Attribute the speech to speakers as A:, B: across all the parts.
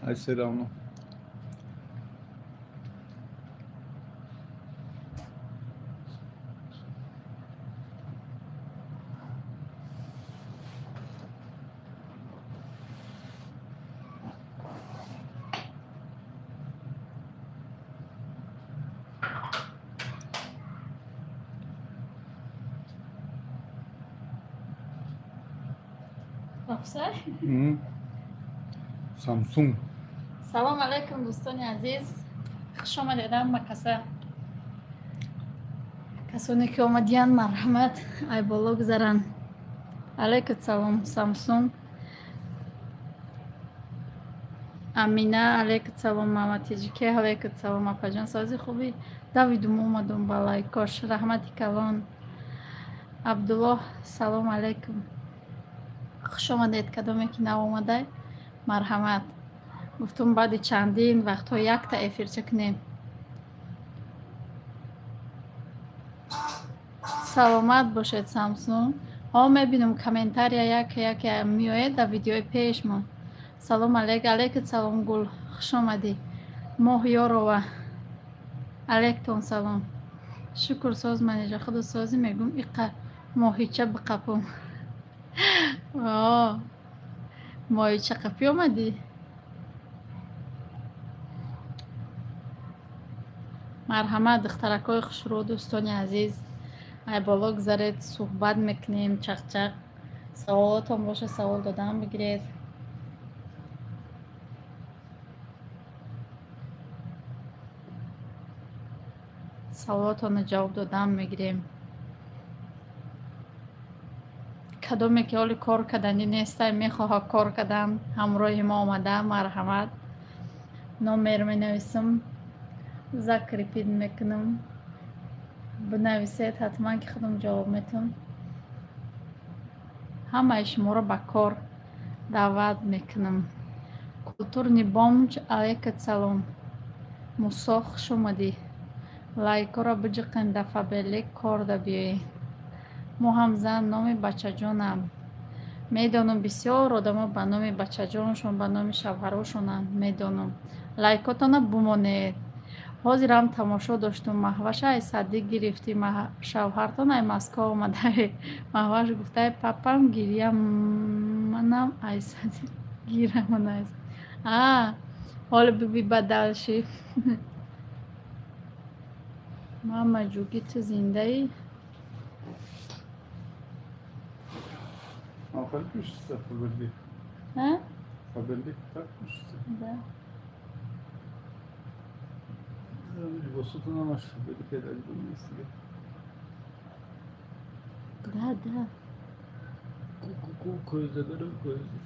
A: Ay selamlar.
B: افسر
A: Samsung.
B: سلام علیکم دوستان عزیز، خوش آمدید به کسانی که اومدین. مرحمت، ای بالا گذارن. علیکم سلام سامسونگ. امینه علیکم سلام. محمد تیجیکی علیکم سلام. اپا جان سازی خوبی؟ دویدم اومدم بالای کاش. رحمتی کلان. عبدالله سلام علیکم، خوش آمدید. کدومی که نو اومده مرحمت. گفتم بعد چندین وقت ها یک تا افیر چکنیم. سلامت باشید سامسونگ. ها میبینم کامنتار یک میوید در ویدیوی پیش ما. سلام علیکم سلام گل، خوش آمدی. ماه یارو و علیکم سلام. شکر ساز منیجا خود سازی میگم ایقا ماهیچه بقپم. ماهیچه قپی آمدی. مرحمت دخترکای خوش رو دوستانی عزیز. ای بالا گذارید صحبت میکنیم. چق سوالات هم باشه سوال دادم بگیرید. سوالاتون جواب دادم میگیریم. کدومی که حال کار کردنی نیسته میخواه کار کردن همراه ما آمده مرحمت. نامر می نویسم ذکر پید میکنم. بنویسید حتما که خودم جواب میتونم. همه شما رو به کار دعوت میکنم. کلتورنی بامج علیکم سلام. مساخ شمادی. لایک را بجقن دفعه بلیک کار دا بیایی. ما هم زن نام بچه جانم. میدانم بسیار آدم به نام بچه جانشون به نام شوهرشون میدانم. لایکاتون بمانید. حاضر هم تماشا داشتم. محوش ای صدیق گرفتی. شوهرتون ای مسکو آمده. محوش گفته پاپم گیریم منم ای صدیق گیرم من ای صدیق. حالا ببی بدل شی. ماما جوگی تو زنده ای؟
A: Aferin kuşsa haberli.
B: ها؟
A: Haberli tak kuşsa.
B: Да.
A: Bu sütun ama haberli kadar bunu istiyor.
B: Да.
A: Koyzalarım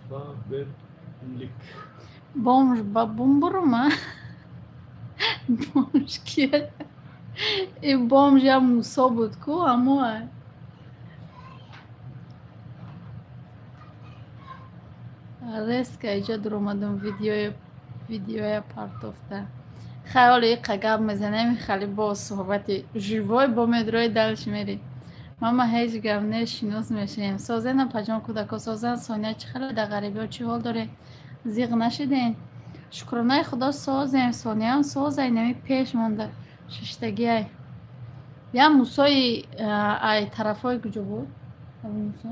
A: haberlik.
B: Бомж ба бомбурма. Бомж кие? И бомж я Мусо буд ку амо. Резка иҷа дуромадам видеоя партофта. Хаёли иқа гап мезанем хали бо суҳбати живой бо медрои далш мери. Мама ҳеҷ гап не шинос мешинем. Созена паҷон кудако созан Соня чӣ хеле да ғарибиё чӣ ҳол доред? Зиқ нашиден? Шукронаи худо созем. Сониям созай нами пеш монда. Шиштагиай. Я Мусои ай тарафои куҷо буд? Аби Мусо?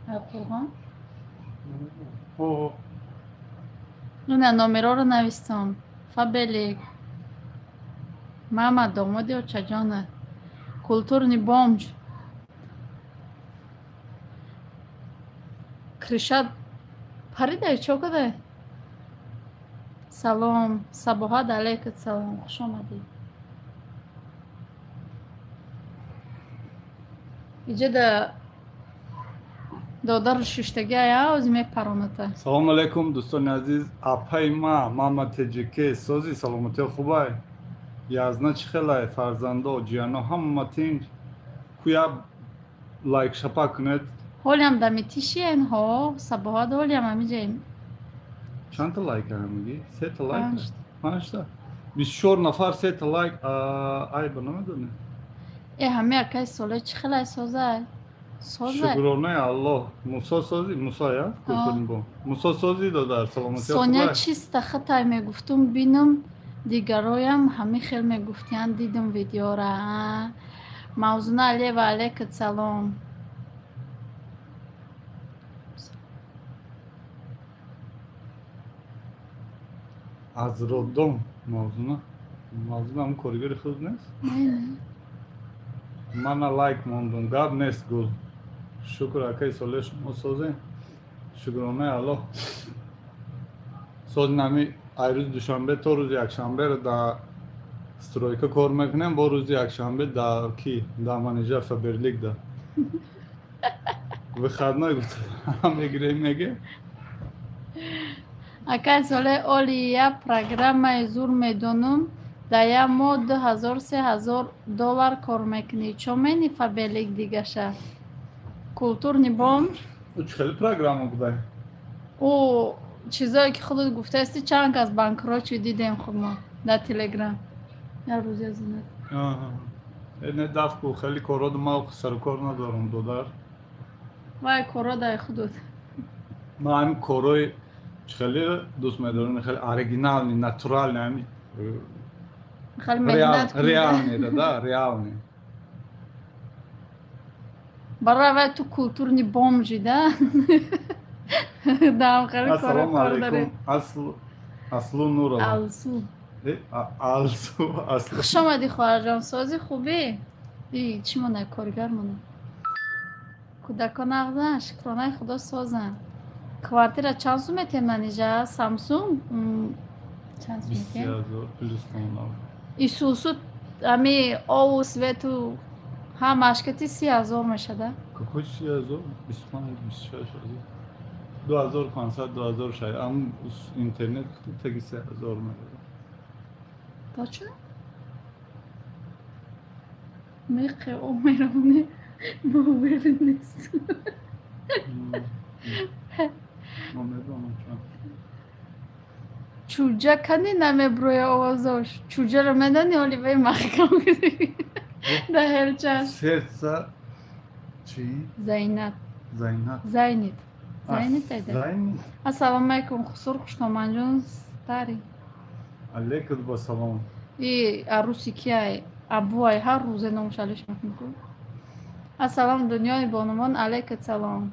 B: Ай Қурғон? Нуна номероро навистам. Фабелик. Мама домоди очаҷона. Културни бомж. Кришат паридай чо кадай? Салом. Сабоҳат алейкум салом. Хуш омадӣ. Иҷа да додару шиштаги ая ози мепароната.
A: Salam alaikum doston aziz. Apay mama tecike sozi salamati khubay. Yazna chikhelay farzando ciyano hammatin kuya like şapaknet.
B: Ҳолиам да метишиен ҳо. Сабоҳат ҳолиам амиҷаем.
A: Çanta like hamigi? Set like. Pançta. 24 nafar set like ay bana mı dönüyor?
B: Ҳами акаи соле чӣ хелай созай? Созе.
A: Шукронаи Аллоҳ. Мусо созӣ, Мусо я? Културни бом. Мусо созӣ додар саломатия
B: Соня
A: хубай.
B: чиста хатай мегуфтум бинум дигароям ҳами хел мегуфтиян дидум видеора. Мавзуна алева алейкум салом.
A: Аз роддом мавзуна. Мавзуна ҳам коригори худ нест? Мана лайк мондум. Гап нест гул. Шукр акай соле шумо созем. Шукронаи Аллоҳ. Соз нами ай рӯз душанбе то рӯзи якшанберо да стройка кор мекунем, бо рӯзи якшанбе да ки да манежа Фаберлик да. Выходной гуфт. Мегирем меге.
B: Акай соле олия программаи зур медонум. Да я мо $2000-3000 кор мекунӣ. Чо мени Фаберлик дигаша? Културни бомж.
A: Уч хеле программа будай.
B: О чизое ки худат гуфтаисти чанд кас банкротши дидем худ мо дар телеграм. Я рӯз язинад.
A: Не дафку хеле короду ма сарукор надорам додар.
B: Вай кора дай худат.
A: Ма ҳами корои хеле дӯст медорам, хеле оригинални, натурални ҳами.
B: Хеле меҳнат кунӣ.
A: Реални да, реални.
B: Барои вай ту културни бомжи да. Дам хеле кора
A: Ассалому
B: кор дарем.
A: алейкум. Аслу Нурова.
B: Алсу.
A: Алсу, аслу.
B: Хуш омадӣ хоҳарҷон, сози хубӣ? Чӣ монай коригар монай? Кӯдакон ағзан, шукронаи худо созан. Квартира чанд сум метеманижа? Samsung? Чанд сум метем?
A: 20,000 плюс коммунал.
B: Исусу ами ову свету ҳамашкати 30,000 мешада?
A: Какой 30,000? 25-26,000. 2500, 2600. Ам интернет таги 3000 мегирад.
B: Точно? Меқи омеромне бовери нест.
A: Ма медонам чанд.
B: Чуҷа кани намеброя овозош. Чуҷаро медони оливаи маҳкам куди. Да ҳелчаш.
A: Сердца чи?
B: Зайнат.
A: Зайнат.
B: Зайнит. Зайнит айда.
A: Зайнит.
B: Ассалому алейкум хусур хушноманҷон стари.
A: Алейкум ба салом.
B: И аруси кияй? Абуай ҳар рӯзе номшалиш мекунӣ. Ассалом дунёи бонувон алейкум салом.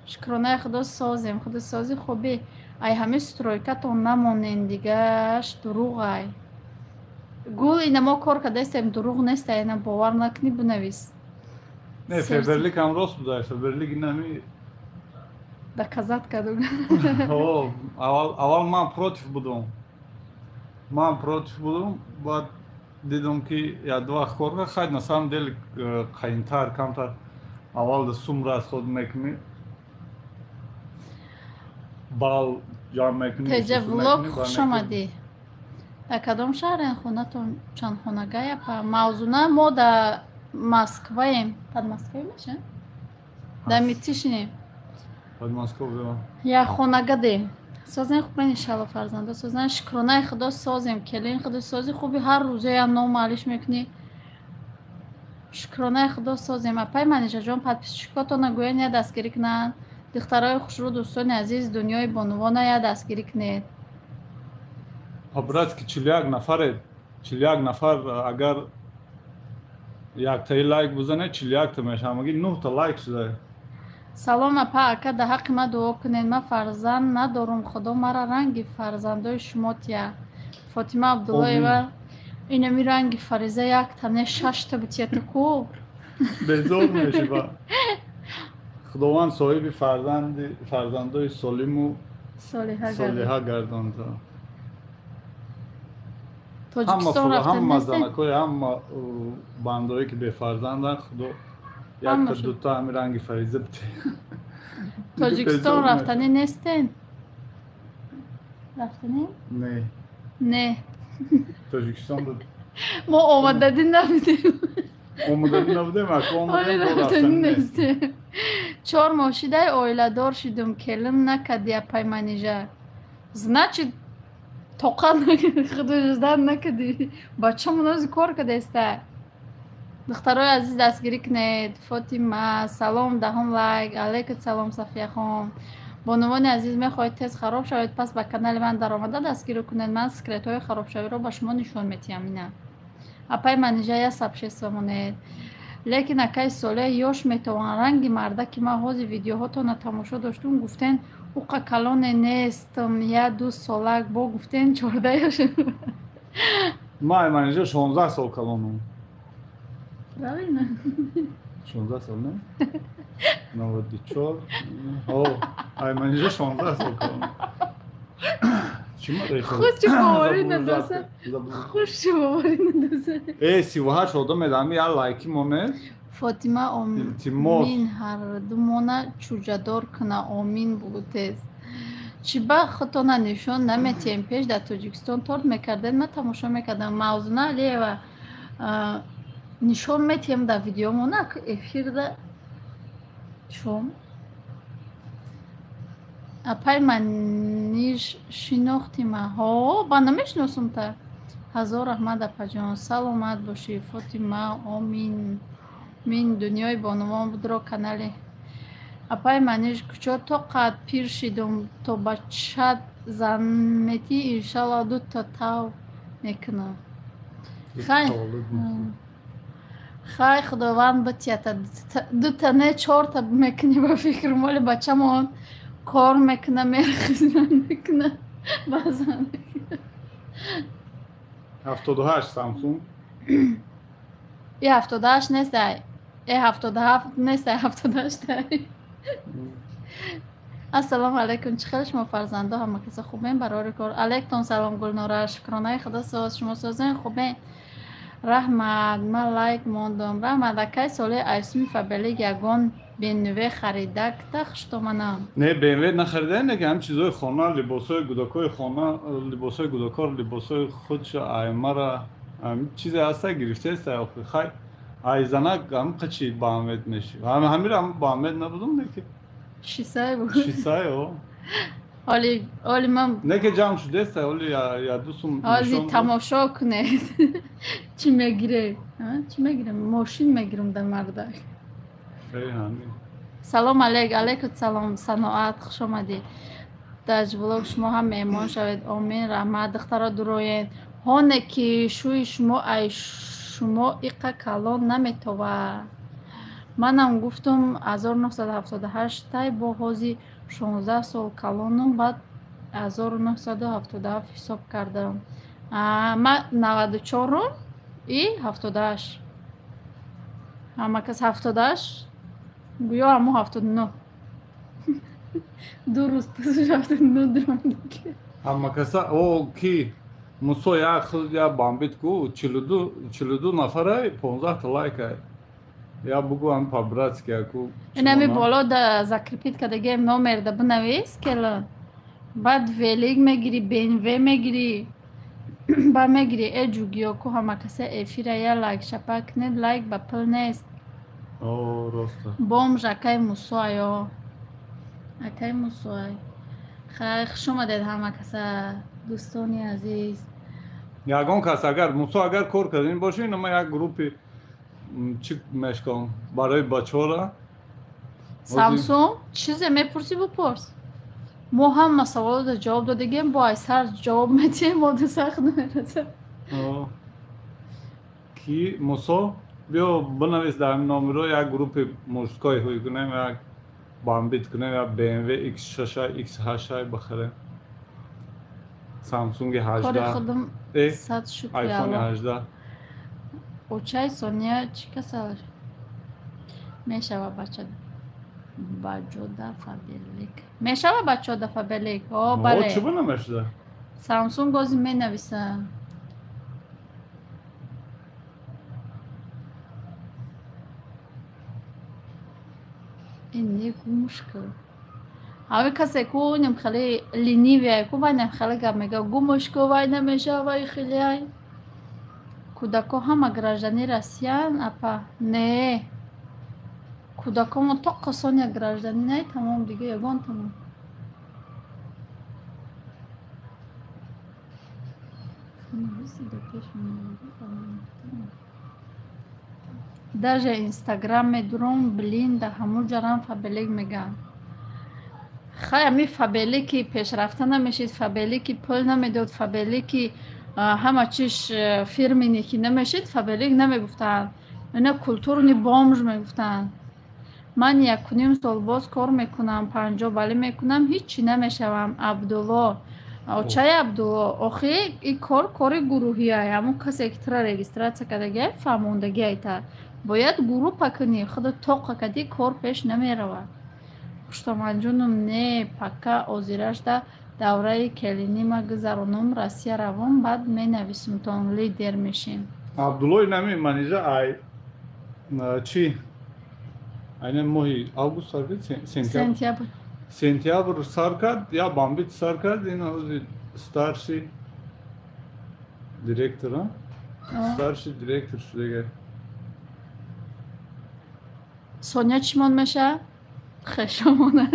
B: Шукронаи худо созем. Худо сози хубӣ. Ай ҳами стройкатон намонен дигаш дурӯғай. Гул ина мо кор кардастем дурӯғ неста ина бовар накунӣ бинавис.
A: Не, Фаберлик ҳам рост будай. Фаберлик нами
B: Доказат каду.
A: Аввал ман против будам. Баъд дидам ки як-ду вақт кор хай на самом деле қайинтар, камтар. Аввал да сум расход мекунӣ. Бал ҷамъ мекунӣ.
B: Теҷа влог хуш омадӣ. Дар кадом шаҳрен хонатон чандхонагая па? Мавзуна мо дар Москваем. Под Москваем меша? Дар Митишинем.
A: Под Москва.
B: Як хонага дем. Созем хуб мен иншалло фарзанда созем. Шукронаи худо созем. Келин худо сози хуби ҳар рӯзе я ном алиш мекунӣ. Шукронаи худо созем. Апай манежаҷон подписчикотона гӯян я дастгирӣ кунанд. Духтарои хушрӯ дӯстони азиз дунёи бонувона я дастгирӣ кунед.
A: Брат ки 41 нафар агар яктаи лайк бизане 41 та меша. Маги 9 та лайк шуда.
B: Салом апа ака да ҳаққи ма дуо кунед. Ман фарзанд надорум. Худо мара ранги фарзандои шумо тия. Фотима Абдуллоева инами ранги фариза як та не 6 та бутията ку.
A: Безор мешива. Худованд соҳиби фарзандои солиму солиҳа гардонда.
B: Тоҷикистон рафтан
A: ҳама
B: нестем?
A: занакои ҳама бандое ки бефарзанданд худо якта дута ҳами ранги фариза бите.
B: Тоҷикистон рафтанӣ нестем? Рафтанӣ?
A: Не.
B: Не.
A: Тоҷикистон
B: Мо омададӣ набудем.
A: омададӣ набудем, ака омадем бо
B: рафтанӣ
A: рафтанӣ нест.
B: нестем. 4 мошидаи оиладор шудум. Келин накади апай манежа. Значит тоқат накади, худо жуздан накади. Бачамон ози кор кадаста. دخترای عزیز دستگیری کنید. فاطمه سلام دهم لایک. علیکم سلام صفیه خان. بانوان عزیز میخواهید تست خراب شوید پس به کانال من در آمده دستگیری کنید. من سکرت های خراب شوی رو به شما نشون میتیم. اینه اپای منیجه یا سبشست بمونید. لیکن اکای ساله یوش میتوان رنگ مرده که ما حوض ویدیوهاتون تماشا داشتون گفتن او کلان نیست یا 2 سالک با گفتن 14 یاش.
A: ما منیجر 16 سال کلانم.
B: правильно
A: 16 سال نه 94 او ای منیجر 16 سال کلانم.
B: خوش باوری نداشته. خوش باوری نداشته.
A: ای 38 شده میدم یا لایکی مونه.
B: فاطمه آمین هر دومونه چوجدار کنه آمین بودید. چی با خودتون نشون نمیتیم پیش در تاجیکستان تورد میکردن من تماشا میکردم موضوع علیه و نشون میتیم در ویدیو مونه که افیر ده شم اپای من نیش شناختیم ها با نمیشناسم تا هزار رحمت اپا جان سلامت باشی فاطمه آمین من دنیای بانوان بود رو کانالی اپای منیش کچا تا قد پیر شدم تا بچه زن میتی انشالله 2 تا تاو میکنم خیلی خداوند بتیت 2 تا نه 4 تا میکنی با فکر مال بچه من کار میکنه خدمت میکنه بازم
A: 78 سامسونگ
B: ای 78 نیست ای 77 نیست 78 السلام علیکم چخیر شما فرزنده همه کسی خوبین برای کار علیکم سلام گلناره شکرانه خدا ساز شما سازین خوبین رحمت من لایک موندم رحمت اکی ساله ایسمی فبلیگ یگان BMW خریده که تخش تو منم
A: نه BMW نخریده نه که هم چیزای خانه لباسای گوداکای خانه لباسای گوداکار لباسای خودش ایمه را چیزی هسته گرفته است خیلی ای زنک هم قچی با امید میشه همین هم با امید نبودم نه که
B: شیسای بود
A: شیسای او
B: حالی من
A: نه که جمع شده است حالی یا دوستم
B: حالی تماشا کنه چی میگیره چی میگیرم ماشین میگیرم در مردک سلام علیکم سلام صناعت خوش آمدید در ولوگ شما هم مهمان شوید آمین رحمت دخترها دروین هونه که شوی شما ای شما ایقا کلان نمیتوه منم گفتم 1978 تای با حوزی 16 سال کلانم بعد 1977 حساب کردم من 94 ای 78 همه کس 78 گویا همو 79 دو روز پسش 79 درم دیگه
A: همه کسا او کی موسو یا خود یا بامبیت کو 42 نفره 15 تا لایک یا بگو هم پابرات که کو
B: اینمی بالا دا زکرپیت که دیگه نامر دا بنویس کلا بعد ویلیگ میگیری BMW میگیری با میگیری ای جوگیو کو همه کسا افیره یا لایک شپک نید لایک با پل نیست
A: او راسته
B: بومج اکای موسوی اکای موسوی خیلی شما دید همه کسا دوستانی عزیز
A: یگان کس اگر موسو اگر کار کردین باشه اینما یک گروپی چی مشکن برای بچه ها را
B: سامسونگ چیزی میپرسی بپرس ما هم سوال دا جواب دادگیم با ایسر جواب میتیم ما دو سخت نمیرسه
A: کی موسو بیا بنویس در این نام رو یک گروپ موسکای هوی کنیم یک بامبیت کنیم یا BMW X6 X8 بخریم سامسونگ 18
B: کار خودم صد شکر
A: آیفون 18
B: اوچای سونیا چی کسا میشه و بچه دفع بلیک میشه و بچه دفع بلیک بله
A: چه بنامشده
B: سامسونگ گازی می نویسه این نیکو مشکل هاوی کسی کو نیم خیلی لینیویه کو باید نیم خیلی گم میگه گمش کو باید نمیشه وای خیلی های کودکو همه گراجدانی رسیان اپا نه کودکو ما تا قصانی گراجدانی نه تمام دیگه یگان تمام даже Instagram медуром блин да ҳамун ҷарам фабелик меган. Хай ами фабелик ки пешрафта намешид, фабелик ки пул намедод, фабелик ки ҳама чиш фирменики намешид, фабелик намегуфтанд. Ина культурни бомж мегуфтанд. Ман 1.5 сол боз кор мекунам, 50 балӣ мекунам, ҳичи намешавам. Абдулло очаи Абдулло охи ин кори гурӯҳияй, ҳамун касе ки тра регистратсия кардагиай фаҳмондагиайта бояд группа кунӣ, худо тоқа кади кор пеш намеравад. хуштомаҷунум не пакка озирашда давраи келинима гузаронум, Россия равон, баъд менависумтон лидер мешим.
A: Абдуллои нами манижа ай чи айнен моҳи август сар кард,
B: Сентябр.
A: сентябр сар кард я бамбит сар кард. Ин ҳозир старший директор, старший директор шудагай.
B: Соня чимон меша? Хешамона.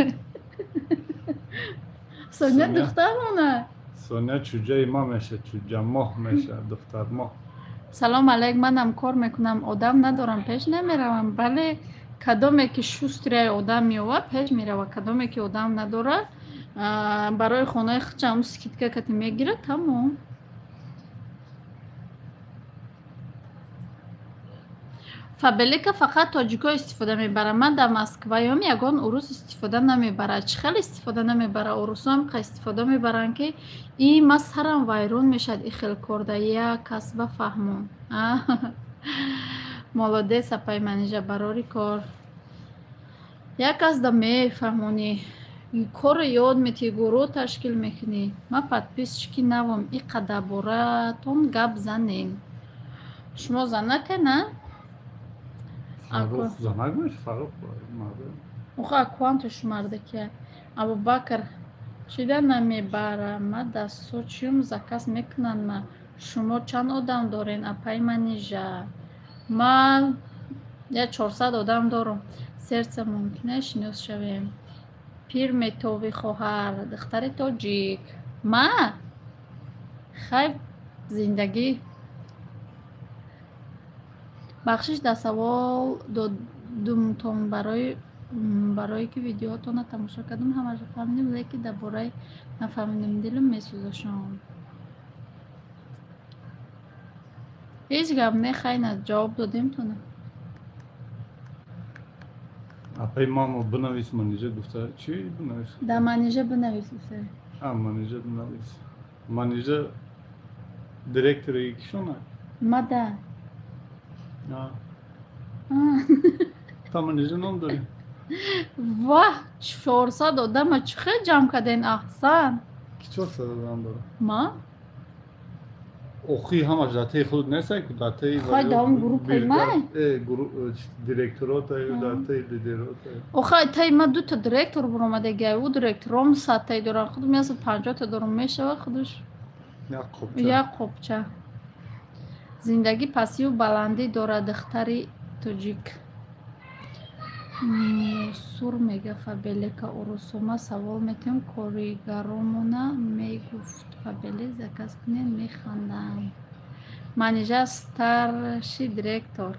B: Соня духтарона.
A: Соня чуҷаи ма меша, чуҷа моҳ меша, духтар моҳ.
B: Салом алейк, манам кор мекунам, одам надорам, пеш намеравам. Бале кадоме ки шустрияи одам меова, пеш мерава. Кадоме ки одам надора, барои хонаи хичам скидка кати мегира, тамом. фабелика фақат тоҷико истифода мебаранд. Ман дар Москваём ягон урус истифода намебарад. Чӣ хел истифода намебарад? Урусам қа истифода мебаранд ки ин ма сарам вайрон мешад ин хел корда. Як кас бафаҳмон. Молодец апай манижа барори кор. Як кас да мефаҳмонӣ. Кори ёд метӣ, гурӯҳ ташкил мекунӣ. Ма подписчики навам. И қадаборатон гап занем. Шумо занаке на?
A: Фарух занак меша, Фарух марда.
B: Оха аккаунти шумарда ки Абубакр чида намебара, ма дасту чиюм заказ мекунанд ма. Шумо чанд одам дорен апай манижа? Ман 400 одам дорам. Сердце мумкина шинос шавем. Пир метови хоҳар, духтари тоҷик. Ма хай зиндагӣ бахшиш дар савол додумтон барое ки видеоатона тамошо кардам, ҳамаро фаҳмидем, леки дар бораи нафаҳмидем, дилам месӯзошам. ҳеҷ гап не, хайна ҷавоб додем тона.
A: Апай мамо бинавис манижа гуфта чӣ бинавис?
B: Дар манижа бинавис гуфта.
A: Манижа бинавис. Манижа директори кишона?
B: Мада.
A: Та манижа ном дорӣ?
B: Ваҳ, 400 одама чӣ хел ҷамъ карден аҳсан.
A: Ки 400 одам дора?
B: Ма?
A: Охи ҳамаш датаи худ нестай ку датаи
B: Хай да он группаи май?
A: директоротаю датаи лидеротаю.
B: Охай таи ма 2 та директор буромадагиай, у директором 100 таи дорам, худум 50 та дорам, мешава худуш як қопча. Зиндагӣ пасиву баландӣ дорад духтари тоҷик. Мусур мега фабелика урусома савол метем коригаромона мегуфт фабелик заказ кунем механдам. Манижа старший директор.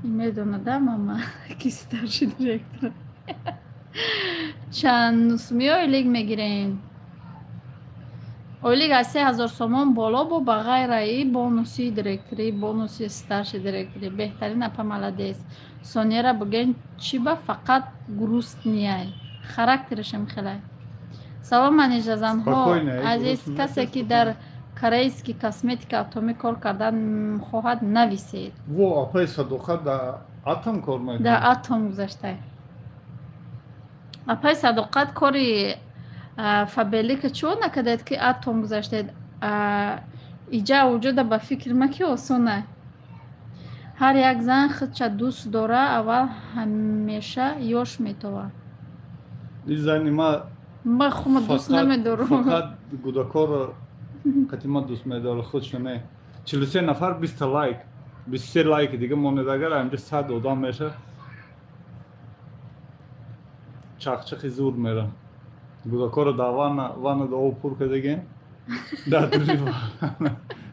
B: Медонада мама ки старший директор. Чанд сумӣ ойлик мегирем? Ойлик аз 3000 сомон боло бо ба ғайраи бонуси директорӣ, бонуси старши директорӣ. Беҳтарин апа молодец. Сонера буген чиба фақат грустнияй. Характерашам хелай. Салом манижа занҳо азиз, касе ки дар корейски косметика атоми кор кардан хоҳад нависед.
A: Во апай Садоқат да атом кор мекунад.
B: Да атом гузаштай. Апай Садоқат кори фабелика чиво накардед ки атом гузаштед? Иҷа вуҷуда ба фикр маки осона. Ҳар як зан худша дӯст дора, аввал ҳамеша ёш метова.
A: Ин зани ма
B: хума дӯст намедорам.
A: фақат гудакоро қати ма дӯст медора, худша не. 43 нафар 20 лайк, 23 лайки дига монед, агар амҷа 100 одам меша чақчақи зур мера. Гудакоро да вана да об пур кардагем. Да дури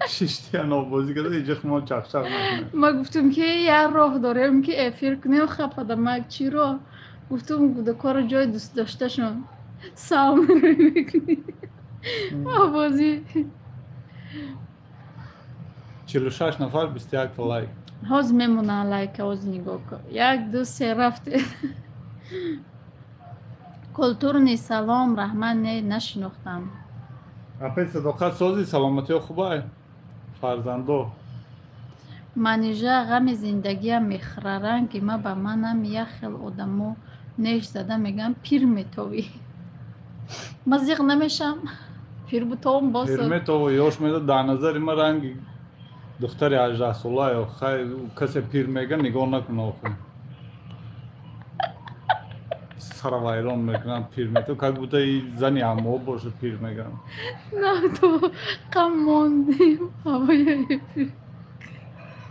A: شیشتیان بازی کرده اینجا ما چخچق نکنه.
B: ما گفتم که یه راه داریم که افیر کنیم خپاده ما چی رو گفتم کار جای دوست داشته شون سام رو میکنی بازی
A: 46 نفر 21 تا لایک.
B: هاز میمونه لایک هاز نگاه کن. یک دو سه رفته. کلتورنی سلام رحمان نشناختم.
A: اپی صداقت سازی سلامتی خوبه فرزندو.
B: منیجه غم زندگی میخره رنگی ما به منم یه خیل آدمو نش زده میگم پیر میتوی. مزیق نمیشم. پیر بتوم باسد.
A: پیر میتوی یوش میده در نظر ما رنگ دختری 18 ساله یا کسی پیر میگه نگاه نکنه آخه. سر وایران میکنن پیر میتو که بوده ای زنی امو باشه پیر میگن.
B: نه تو کم موندیم هوای پیر.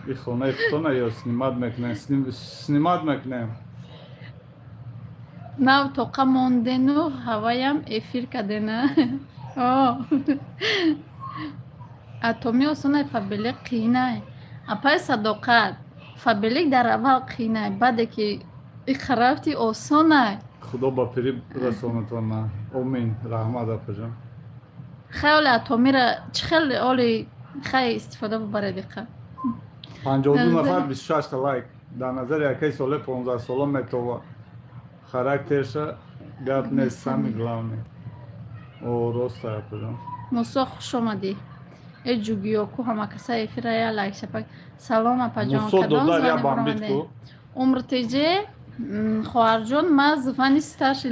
A: این خونه افتانه یا سنیمات میکنه سنیمات میکنه.
B: نه تو کم موندین و هوایم افیر کده نه. اتمی اصلا فابلیک قینه. اپای صداقت فابلیک در اول قینه بعد که خرافتی آسانه.
A: خدا با پیری رسانتون نه. امین رحمت اپجان.
B: خیلی اتمی را خیلی اولی خیلی استفاده ببره دقیقه.
A: 52 نفر 26 تا لایک. در نظر یکی ساله 15 ساله میتوه. خراکترش گپ نیست سمی گلاونی. او راست اپجان.
B: موسا خوش آمدی. ای جوگیوکو همه کسایی افیره لایک شپک. سلام اپجان کدام زنی برامده. عمر تیجه خواهر جان ما زفانی ستارش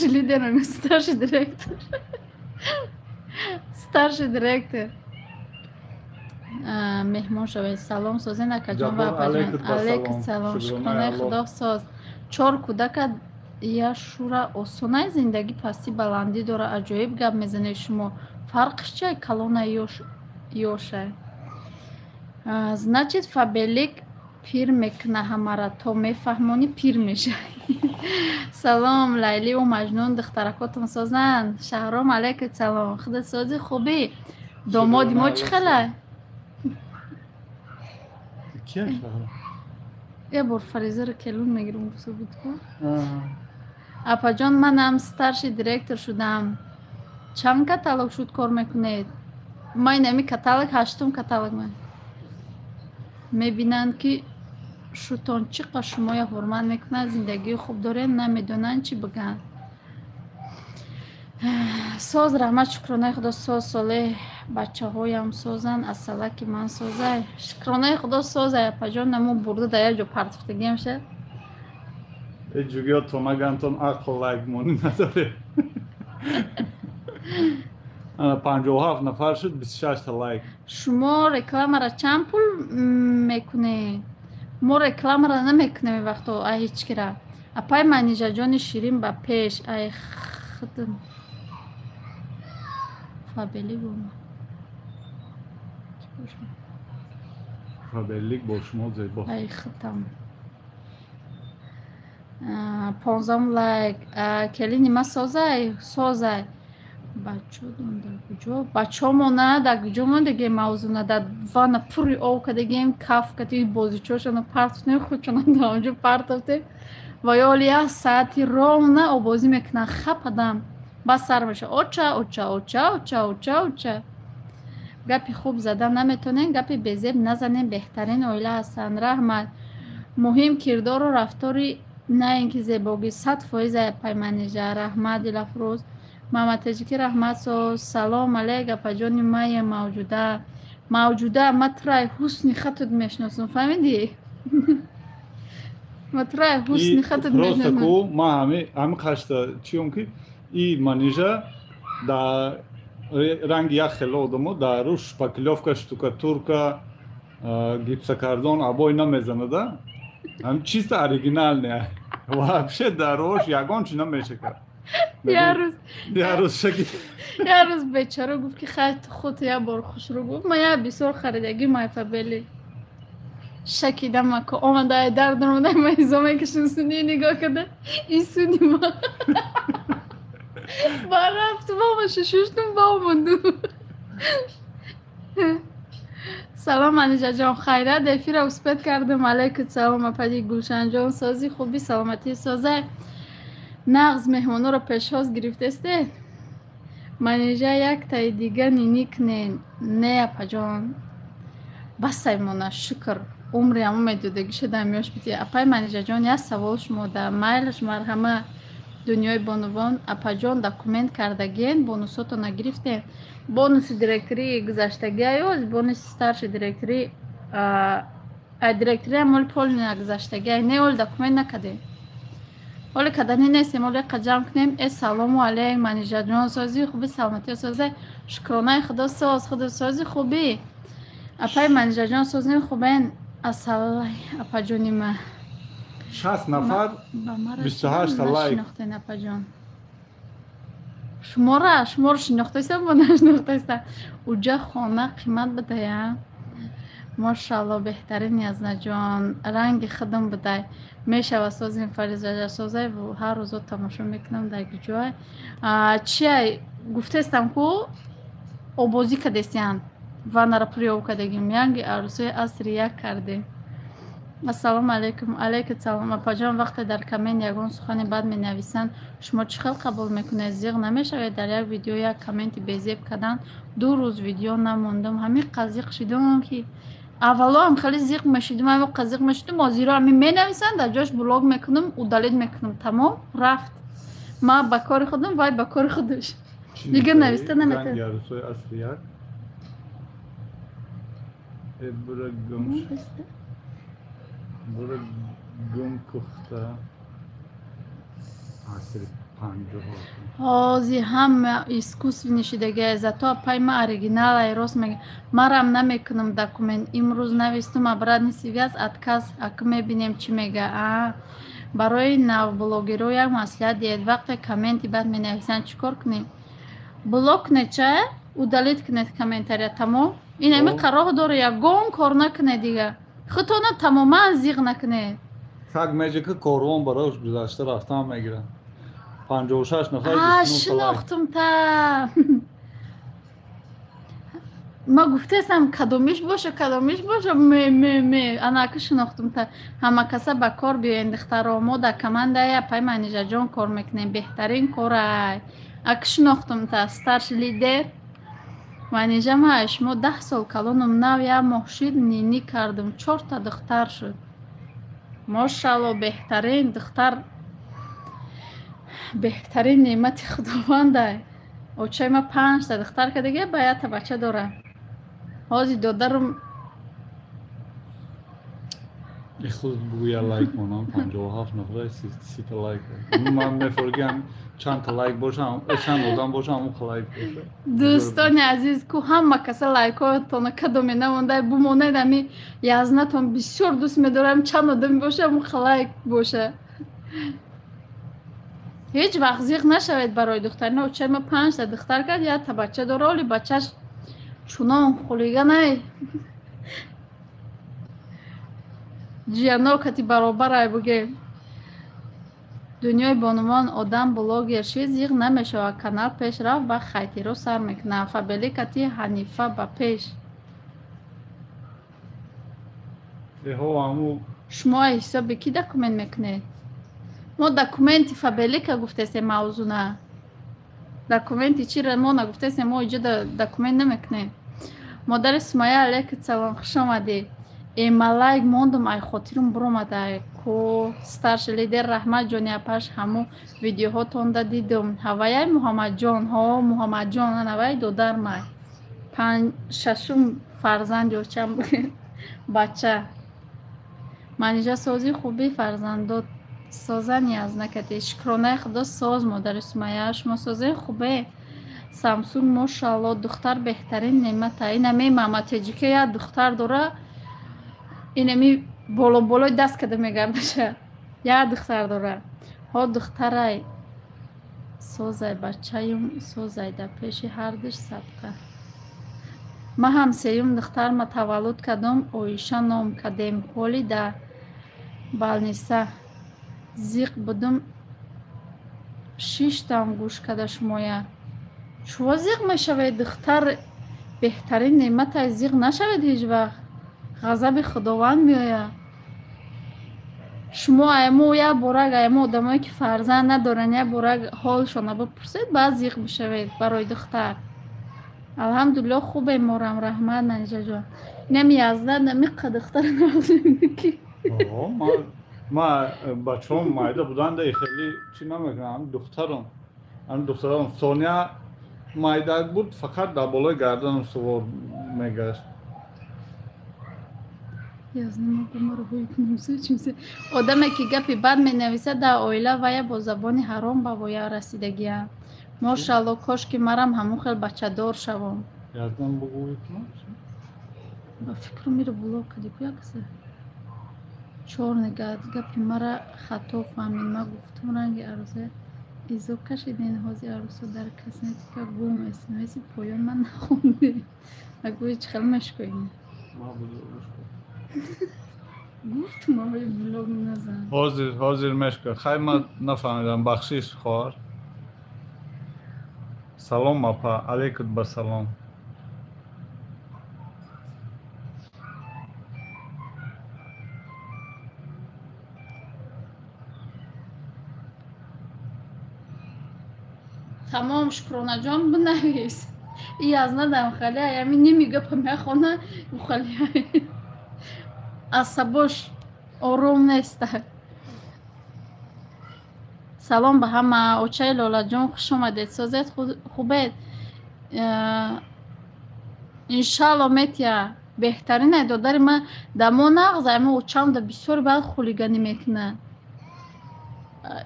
B: لیدرم ستارش دیرکتر ستارش دیرکتر مهمان شوی سلام سازی نکه جان و اپجان علیک سلام شکرانه خدا ساز 4 کودک یا شورا آسانه زندگی پستی بلندی داره عجایب گپ میزنه شما فرقش چه کلونه یوشه значит фабелик پیر میکنه همه را تو میفهمونی پیر میشه. سلام لیلی و مجنون دخترکاتون سازن. شهرام علیکم سلام خدا سازی خوبی دامادی ما چی خله؟
A: کیه شهرام؟
B: یه بار فریزه رو کلون میگیرم ثبوت کن. اپا جان من هم ستارش دیرکتر شدم. چند کتالوگ شد کار میکنید؟ ما این امی کتالوگ 8م کتالوگ من میبینند که شوتان چقدر شما یا حرمت میکنن زندگی خوب دارین نمیدونن چی بگن. ساز رحمت شکرانه خدا ساز ساله بچه هایم سازن از سلکی من سازه شکرانه خدا سازه پجان نمو برده در یه جو پرتفتگی میشه.
A: ای جوگی ها تو مگنتون اقل لایک مونی نداره. 57 نفر شد 26 تا لایک.
B: شما رکلام را چند پول میکنه؟ ما رکلام را نمیکنیم وقتا هیچ کرا. اپای منیجه جان شیرین با پیش ای خدم فابلیک بوم
A: فابلیک با شما زیبا
B: ای خدم 15 لایک کلی نیمه سازه بچه در کجا؟ بچه ما نه در کجا من دیگه موضوع نه در وان پوری او که دیگه این کف کتی بازی چوشن پرت نخود چونن در اونجا پرتفته و یا لیا ساعتی رو نه او بازی میکنن خب ادم بس سر میشه اوچا گپی خوب زدن نمیتونین گپی بزیب نزنین بهترین اویله هستن رحمت مهم کردار و رفتاری نه اینکه زیباگی 100% پیمانیجه رحمت دلفروز محمد تجیکی رحمت سلام علیک اپا جانی مای موجوده مطرح حسنی خطت میشناسم فهمیدی؟ مطرح حسنی خطت میشناسم
A: راست کو ما همه خشته چیون که این منیجه در رنگ یک خیلی آدمو در روش پاکلوفکا شتوکاتورکا گیپسکاردون عبای نمیزنه ده هم چیز اوریجینال نه و همیشه در روش یگان چی نمیشه کرد یه
B: روز بیچاره گفت که خود یه بار خوش رو گفت ما یه بسیار خریدگی مای فابلی شکیدم که آمده درد رو ما ایزامه کشن سونی نگاه کده این سونی ما با رفت با ششوشتم با مندو سلام منیژه جان خیرت افیر رو سپت کردم علیکم سلام اپدی گلشن جان سازی خوبی سلامتی سازه نغز مهمانو رو پیشواز گرفته استه منیژه یک تای دیگه نینیک نه اپا جان بس سیمونه شکر عمری همه میدودگی شده میاش بیتی اپای منیژه جان یک سوال شما در مایلش مرحمه دنیای بانوان اپا جان دکومنت کردگین بونوساتو نگرفتین بونوس دیرکتری گذشتگی یا بونوس ستارش دیرکتری دیرکتری مول پول نگذشتگی نه اول دکومنت نکردین ولی کدانی نیستیم ولی قجم کنیم ای سلام علیکم منیژه جان سازی خوبی سلامتی سازی شکرانه خدا سازی خوبی اپای منیژه جان سازی خوبین اصلا اپا جانی ما
A: 60 نفر 28 لایک
B: اپا جان شما رو شناختیستم با نشناختیستم اوجا خانه قیمت بده ماشاءالله بهترین یزنه جان رنگ خودم بده میشه و سازیم فریزه سازه و هر روز تماشا میکنم در جای چیه گفتیستم که آبازی کدیستیان و نرا پریو کدگیم یعنی عروسی اصریه کردیم السلام علیکم علیکم سلام اپا جان وقت در کامنت یگان سخن بد می نویسن شما چقدر قبول میکنه زیغ نمیشه در یک ویدیو یک کامنت بیزیب کردن 2 روز ویدیو نموندم همین قزیق شدم که اولا هم خیلی زیغ میشدم همین قزیق میشدم آزیرا همین می نویسن در جاش بلاگ میکنم و دلیل میکنم تمام رفت ما با کار خودم وای با کار خودش دیگه نویسته نمیکنم
A: عروسی اصریه برای گمش برای گم کخته عصر 50
B: آزی هم اسکوس نشیدگی زتا پای ما اریجینال ایروس میگه مرام نمیکنم دکومنت امروز نوشتم ابرادنی سیویاز اتکاز اک میبینیم چی میگه برای نو بلوگرو یک مسئله دید وقت کامنتی بعد می نویسن چیکار کنیم بلوک نچه удалить کنید کامنتاریا تمام این همه قرار داره یک گون کار نکنه دیگه خودتون تماما زیغ نکنید
A: سگ میگه که کاروان براش گذشته رفتن میگیرن 56 نفر
B: شناختم تا ما گفتم کدومیش باشه انا که شناختم تا همه کسا با کار بیاین دخترها ما در کمانده یا پای منیژه جان کار میکنیم بهترین کاره اک شناختم تا ستارش لیدر منیژه ما شما 10 سال کلونم نو یا محشید نینی کردم 4 تا دختر شد ماشاءالله بهترین دختر بهترین نعمت خداونده اوچه ما 5 تا دختر که دیگه باید تا بچه داره حاضی دادرم
A: خود بگویا لایک مونم 57 نفره 30 تا لایک من میفرگم چند تا لایک باشم چند آدم باشم اون لایک باشه
B: دوستان عزیز کو همه کسا لایکاتون کدومی نمونده بمونه دمی یازنتون بسیار دوست میدارم چند آدمی باشه اون لایک باشه هیچ وقت زیغ نشوید برای دختر نه چه ما 5 تا دختر کرد یا تا بچه داره ولی بچهش چونان خلیگه نه جیانا کتی برابر ای بگه دنیای بانوان آدم بلاگر شید زیغ نمیشه و کانال پیش رفت با خیتی رو سر میکنه فبلی کتی حنیفه با پیش شما حساب کی دکومنت میکنید ما دکومنتی فبلی که گفته سه موضوع نه دکومنتی چی را ما نگفته سه ما اینجا دکومنت نمیکنیم مادر سمایه علیکم سلام خوش آمدی ایمالایک موندم ای خاطرم برآمده کو ستارش لیدر رحمت جانی اپاش همو ویدیوها تونده دیدم هوای محمد جان ها محمد جان هوای دودر مای 5-6 فرزند و چند بچه منیژه سازی خوبی فرزندات سازنی از نکتی شکرانه خدا ساز مادر سمایه شما سازی خوبه سامسونگ ماشاءالله دختر بهترین نعمت اینمی محمد تجیکه یا دختر داره اینمی بالا دست کده میگردشه یا دختر داره ها دخترای سازای بچه‌یم سازای در پیش هر دش صدقه ما هم سیم دختر ما تولد کردم اویشا نام کردیم حالی در بالنیسه زیق بودم 6 تام گوش کده شمایه چوا زیق میشوید دختر بهترین نعمت از زیغ نشود هیچ وقت. غضب خداوند میآید. شما ایمو یا برگ ایمو آدمایی که فرزند ندارن یا برگ حالشون بپرسید بعد زیغ بشوید برای دختر. الحمدلله خوبه مورم رحمت منیجا جان. نمی از نمی دختر نمیدونی که
A: ما بچه هم مایده بودن ده خیلی چی نمیکنم دخترم سونیا مایده بود فقط در بالای گردنم سوار میگشت.
B: آدمی که گپی بد می نویسه در اویله و با زبانی حرام به ویا رسیدگی هم. ماشاءالله کاش که مرم همون خیلی بچه دار شوم.
A: یادم بگوید
B: با فکر میره بلوک کدی کیا کسه چور نگاد گپی مرا خطا فهمید. ما گفتم رنگ عروسه ایزو کشیدین حوزی عروسه در کسمتیکا گوم اسمسی پایان من نخونده. اگوی چه خیلی مشکوینه
A: ما
B: گفت ما های بلوگ نزن
A: حاضر مشکل خیلی من نفهمیدم بخشیش خوار. سلام اپا علیکت با سلام.
B: تمام شکرانه جان بنویس. ای از ندم خیلی همی نمیگه پا میخونه و خیلی عصباش آروم نیسته. سلام به همه. اوچه لالا جان خوش آمدید. سازت خوبید انشالله میتیا بهترین ایداداری من دمو نغزه اما اوچم ده بسیار باید خولیگانی میکنه.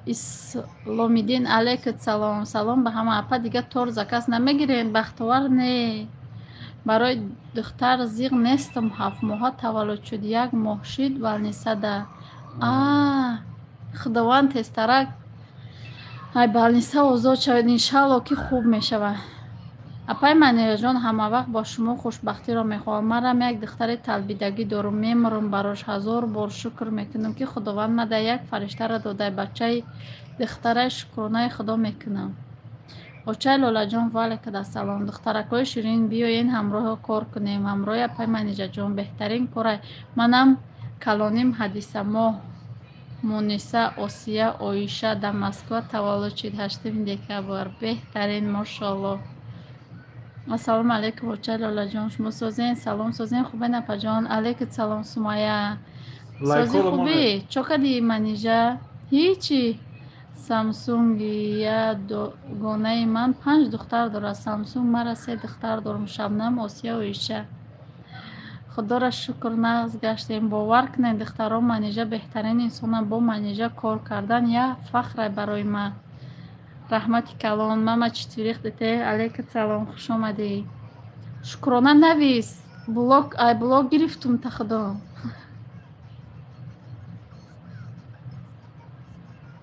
B: اسلامیدین علیکت سلام. سلام به همه. اپا دیگه طور زکست نمیگیرین بختوار نه. برای دختر زیغ نیستم 7 ماه تولد شد 1 ماه شد ولنیسه ده خداوند تسترک ای بلنیسه اوزاد شود انشالله که خوب میشود. اپای منیرا جان همه وقت با شما خوشبختی را میخواهم. مرم یک دختر تلبیدگی دارم میمرم براش 1000 بار شکر میکنم که خداوند مده یک فرشته را داده بچه دختر شکرانه خدا میکنم. اوچه لالا جان ولی کده سلام. دخترکای شیرین بیاین همراه کار کنیم. همراه اپای منیجا جان بهترین کاره. منم کلانیم حدیثه ما مونیسه آسیه آیشه در مسکو تولد شد 8 دکبر. بهترین ماشاءالله. السلام علیکم اوچه لالا جان شما سازین. سلام سازین خوبه نپا جان. علیکت سلام سمایه سازی خوبی چو کدی منیجا هیچی. سامسونگ یا دوگانه من 5 دختر داره. سامسونگ مرا 3 دختر دارم. شبنم آسیه و ایشه خدا را شکر نغز گشتیم. باور کنین دختران منیجا بهترین انسان. با منیجا کار کردن یا فخر برای من. رحمت کلان ماما چطوری خدته. علیکت سلام خوش آمدی. شکرانه نویس بلوگ گرفتم تا خدا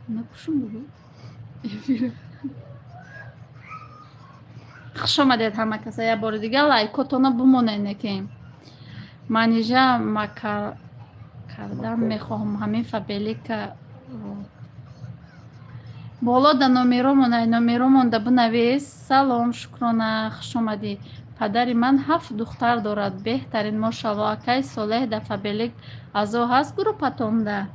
B: نکشم بگو. خوش آمدید همه کسا. یه بار دیگه لایکاتونو بمونین که منیجا ما کردن میخواهم همین فبیلی که بالا در نومیرومون در بنویس. سلام شکرانه خوش آمدی. پدر من 7 دختر دارد. بهترین ماشاءالله. اکای صالح در فبیلیک از او هست گروپتون ده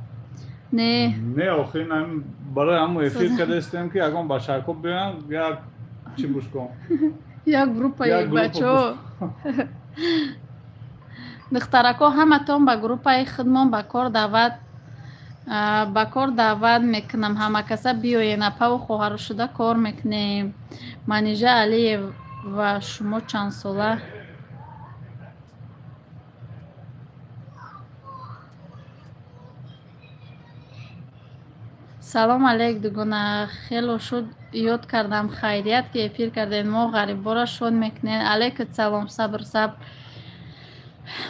B: نه
A: آخی نمی برای همون افیر کرده استیم که اگه با شرکب بیان یا چی بوش کن
B: یا گروپ یک بچه ها دخترکا همه تون با گروپ های خدمون با کار دعوت میکنم. همه کسا بیاین اپا و خواهر شده کار میکنیم. منیجا علی و شما چند ساله؟ سلام علیک دوگونه. خیلی شد یاد کردم خیریت که افیر کردین. ما غریب را شد میکنین. علیکت سلام. صبر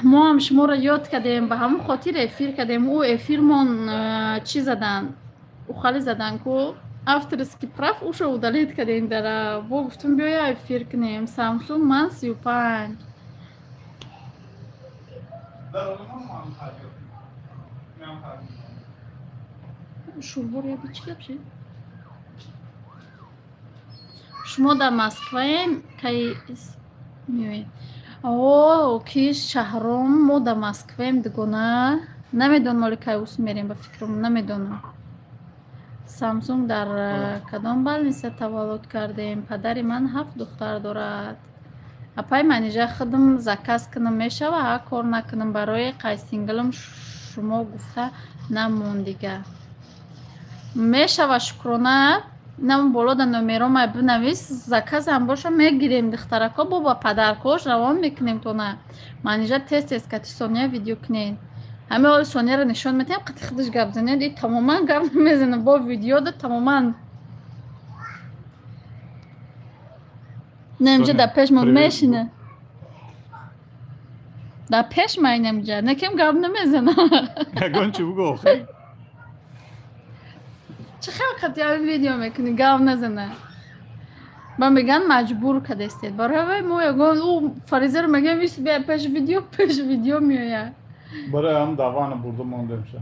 B: ما هم شما را یاد کردیم به همون خاطر افیر کردیم. او افیرمون چی زدن او خالی زدن که افتر اسکیپ رفت اوشو دلیت کردیم در با گفتم بیا افیر کنیم. سامسونگ من 35 شلوار یا چی گپ شما در مسکو که می‌بینید. اوه کی شهرام ما در مسکویم دیگونه نمیدونم مال کیوس میریم به فکرم نمیدونم. سامسونگ در کدام بالنیسه تولد کردیم. پدر من 7 دختر دارد. اپای منیجه خودم زکاس کنم میشه و کار نکنم برای قیسینگلم شما گفته نمون دیگه میشه و شکرانه نمون بالا در نومیرا ما بنویس زکاس هم باشه میگیریم دخترکا بابا پدرکاش روان میکنیم تو نه منیجه تست است که سونیا ویدیو کنین همه حال سونیا رو نشون میتیم قطعی خودش گپ زنه دی تماما گپ نمیزنه با ویدیو ده تماما نمیجه در پیش ما میشینه در پیش ما نمیجه نکیم گپ نمیزنه
A: یگان چی بگو آخه
B: چه خلقتی همین ویدیو میکنی گپ نزنه با میگن مجبور کده استید برای ما یگان او فریزه رو میگه ویست بیا پیش ویدیو میایه
A: برای هم دوانه برده مانده میشه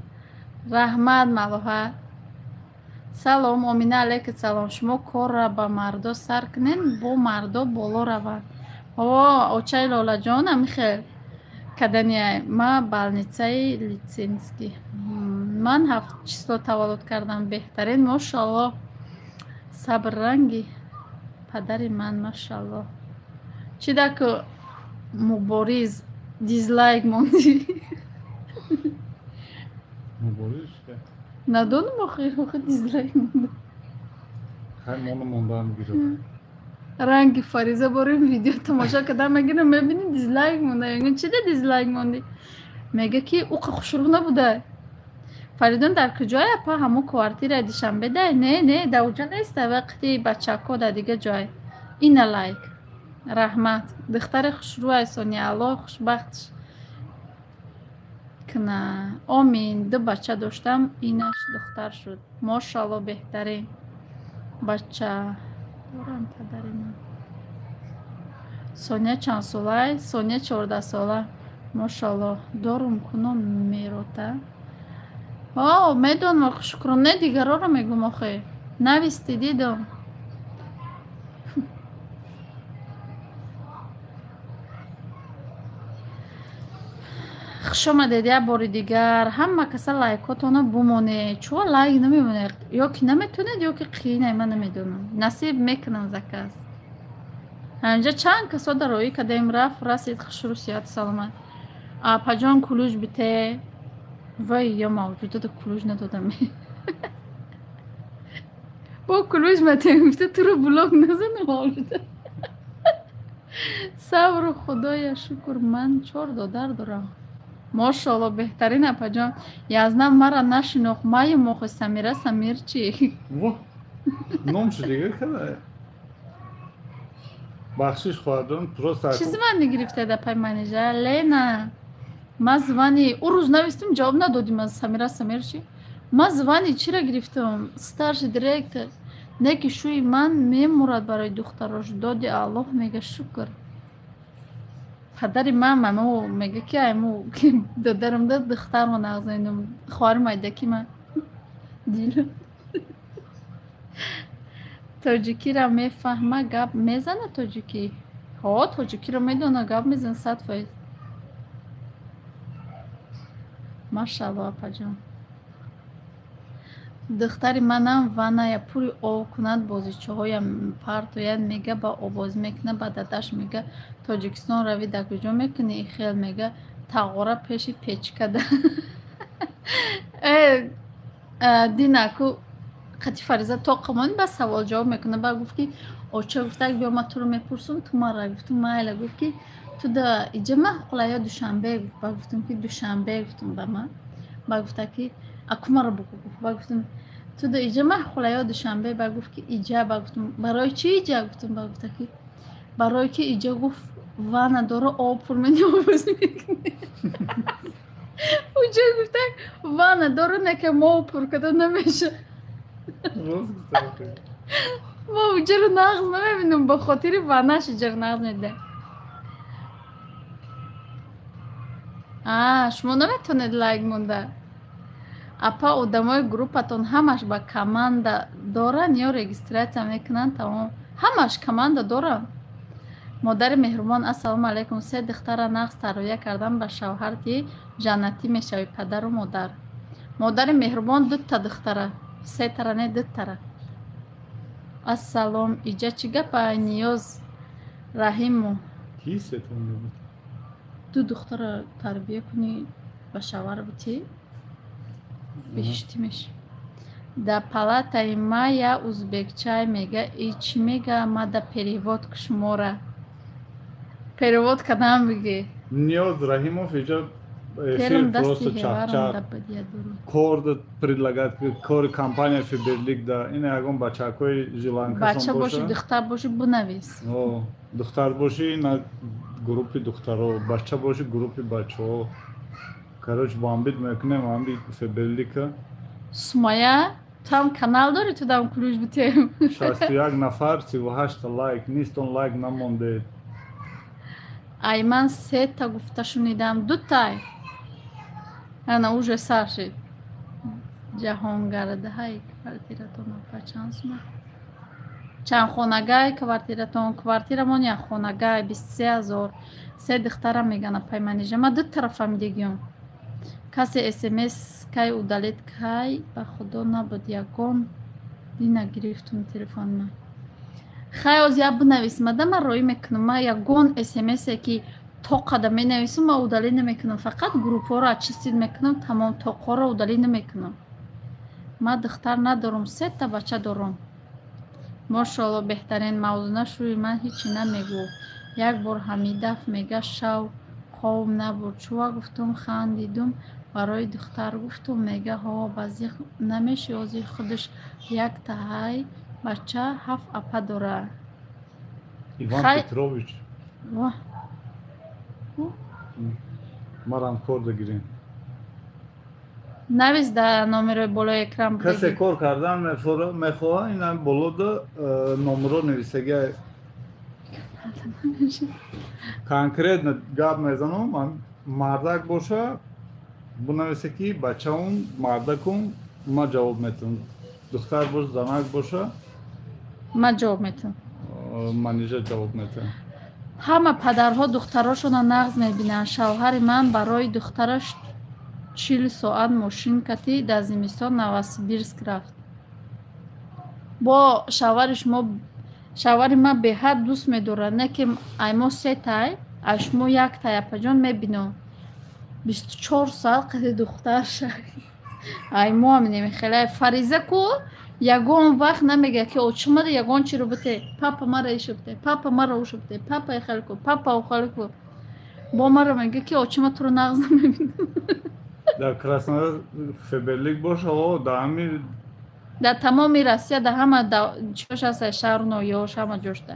B: رحمت ملوحه سلام امینه علیکم سلام شما کار را با مردا سر کنین با مردا بالا روند اوچای لالا جان هم خیل کدنیه ما بالنیцаи لیتسینسکی من 7 چیزا تولد کردم بهترین ماشاءالله صبر رنگی پدر من ماشاءالله چی ده که مباریز دیزلایک موندی
A: مباریز که
B: ندونم آخه دیزلایک موندی
A: خیلی مانو مانده هم گیره
B: رنگی فریزه برای ویدیو تماشا کردم میگه میبینی دیزلایک مونده میگه چی ده دیزلایک موندی میگه که او خوشروق نبوده فریدون در کجای اپا همون کوارتیر دیشنبه ده نه در اونجا نیست وقتی بچه‌ها در دیگه جای این لایک رحمت دختر خوشروی سونیا الله خوشبختش کنه آمین 2 بچه داشتم اینش دختر شد ماشاءالله بهترین بچه دارم پدر من سونیا چند ساله سونیا 14 ساله ماشاءالله دارم کنم میروته میدونم شکرانه دیگران رو میگم آخه نویستی دیدم خوش آمدید یه بار دیگر همه کسا لایکاتونو بمونه چون لایک نمیمونه یا که نمیتونید یا که قینه من نمیدونم نصیب میکنم زکاس همینجا چند کسا در روی کدیم رفت رسید خوش رو سیاد سلامت پجان کلوش بیته وای یا موجوده ده کلوش ندادم با کلوش متیم بیته تو رو بلاک نزنه موجوده صبر خدایا شکر من 4 دادر دارم ماشاءالله بهترین اپا جان یزنه مرا نشناخت مای موخ سمیره سمیر چی؟
A: نام شو دیگه کده بخشش خواهدون پروست
B: چیزی من نگرفته ده پای منیجه لینا ما زوانی او روز نویستم جواب ندادیم از سمیره سمیر چی؟ ما زوانی چی را گرفتم ستارش دیرکت نه که شوی من میمورد برای دختراش دادی الله میگه شکر پدر من مامو میگه که ایمو دادرم داد دختر رو نغزینم خوارم ایدکی من دیلم تاجیکی را میفهمه گپ میزنه تاجیکی ها تاجیکی را میدونه گپ میزن 100%. ماشاءالله اپا جان دختری منم وانای پوری آب کند بازیچه هایم پرتوید میگه با آواز میکنه با داداش میگه تاجیکستان روی در کجا میکنی ای خیل میگه تغاره پیشی پیچ کده دینکو قطی فریزه تا قمان با سوال جواب میکنه با گفت که آچه گفته بیا ما تو رو میپرسون تو ما را گفتم مایلا گفت که تو دا ایجا ما حقلا یا دوشنبه گفت با گفتم که دوشنبه گفتم با من با گفته که اکو ما را بگو با گفتم تو دا ایجا ما حقلا یا دوشنبه با گفت که ایجا با گفتم برای چی ایجا گفتم با گفته که برای که ایجا گفت وانه داره آب پر منی آباز میکنه اوجا گفته وانه داره نکه ما پر کده نمیشه ما اوجا رو نغز نمیبینم با خاطر وانهش ایجا رو نغز میده شما نمیتونید لایک مونده اپا آدمای گروپتون همش با کمند دارن یا رگیستراسیا میکنن تمام همش کمند دارن модари меҳрубон, ассалому алайкум. Се духтара нағз тарбия кардан ба шавҳарти ҷаннатӣ мешавӣ. Падару модар. Модари меҳрубон дутта духтара. Се тара не дуттара. Ассалом. Иҷа чӣ гапа? Ниёз Раҳиму.
A: Ки сетон дебуд?
B: Ду духтара тарбия кунӣ ба шавҳар бутӣ? Беҳишти меш. Да палатаи ма я узбекчай мега и чӣ мега ма да перевод кушмора. Перевод кадам биги.
A: Ниёз Раҳимов иҷа
B: Телум
A: эфир
B: дасти
A: просто
B: ҳеварам да
A: чахчах
B: бадия дуру.
A: кор да предлагат кори компания Фиберлик да ин ягон бачакои Шри-Ланкасон
B: Бача боши,
A: боша.
B: духтар боши бинавис.
A: О, духтар боши на группи духтаро, бача боши группи бачаҳо. Короче, бо ҳам бит мекунем, ҳам бит Фиберлика.
B: Сумая, там канал дори ту дам клюш бутем.
A: 61 нафар, 38 лайк, нист он лайк намонде.
B: Ай ман се та гуфта шунидам. Дутай. Ана уже саршид. Ҷаҳонгардаҳаи квартиратон пачансма. Чанд хонагай квартиратон? Квартирамон як хонагай 23,000. Се духтара мегана пайманижа. Ма ду тарафа мидигиём. Касе смс кай удалит кай ба худо набуд ягон дина гирифтум телефонма. Хай оз я бинавис мада ма роӣ мекунам. Ма ягон смсе ки то қадам менависам ма удалӣ намекунам. Фақат группҳоро ачистид мекунам. Тамом тоқоро удалӣ намекунам. Ма духтар надорам, се та бача дорам. Мошалло беҳтарин мавзуна шуи ман ҳичи намегӯ. Як бор ҳамидаф мега шав ховм набуд. Чува гуфтум хандидум. Барои духтар гуфтум мега ҳо базиқ намеши ози худаш як таҳай бача 7 апа дора.
A: Иван
B: Хай-
A: Петрович.
B: Ваҳ.
A: Марам кор да гирем.
B: Навис да номерои болои экран
A: Касе
B: биги.
A: кор кардан мехоҳа инам болода номеро нависага конкретно гап мезанам. Мардак боша бинависа ки бачаум мардакум ма ҷавоб метам. Духтар бош занак боша
B: Ма ҷавоб метам.
A: манижа ҷавоб метам.
B: Ҳама падарҳо духтарошона нағз мебинанд. Шавҳари ман барои духтараш 40 соат мошин кати дар зимистон Новосибирск рафт. Бо шавҳари ма беҳад дӯст медорад. Не ки аймо се тай, ай шумо як тай апаҷон мебинам. 24 соат қади духтар шавӣ. Аймо ҳам немехелай. Фариза ку ягон вақт намега ки очимада ягон чиро бите. Папа мара ишо бите. Папа мара ушо бите. Папа ихали ку. Папа ухали ку. Бо мара мега ки очима туро нағз намебинам.
A: Дар Краснодар Фиберлик боша да ҳами
B: Дар тамоми Россия да ҳама ҷош аст шаҳру ноҳияҳош ҳама ҷошда.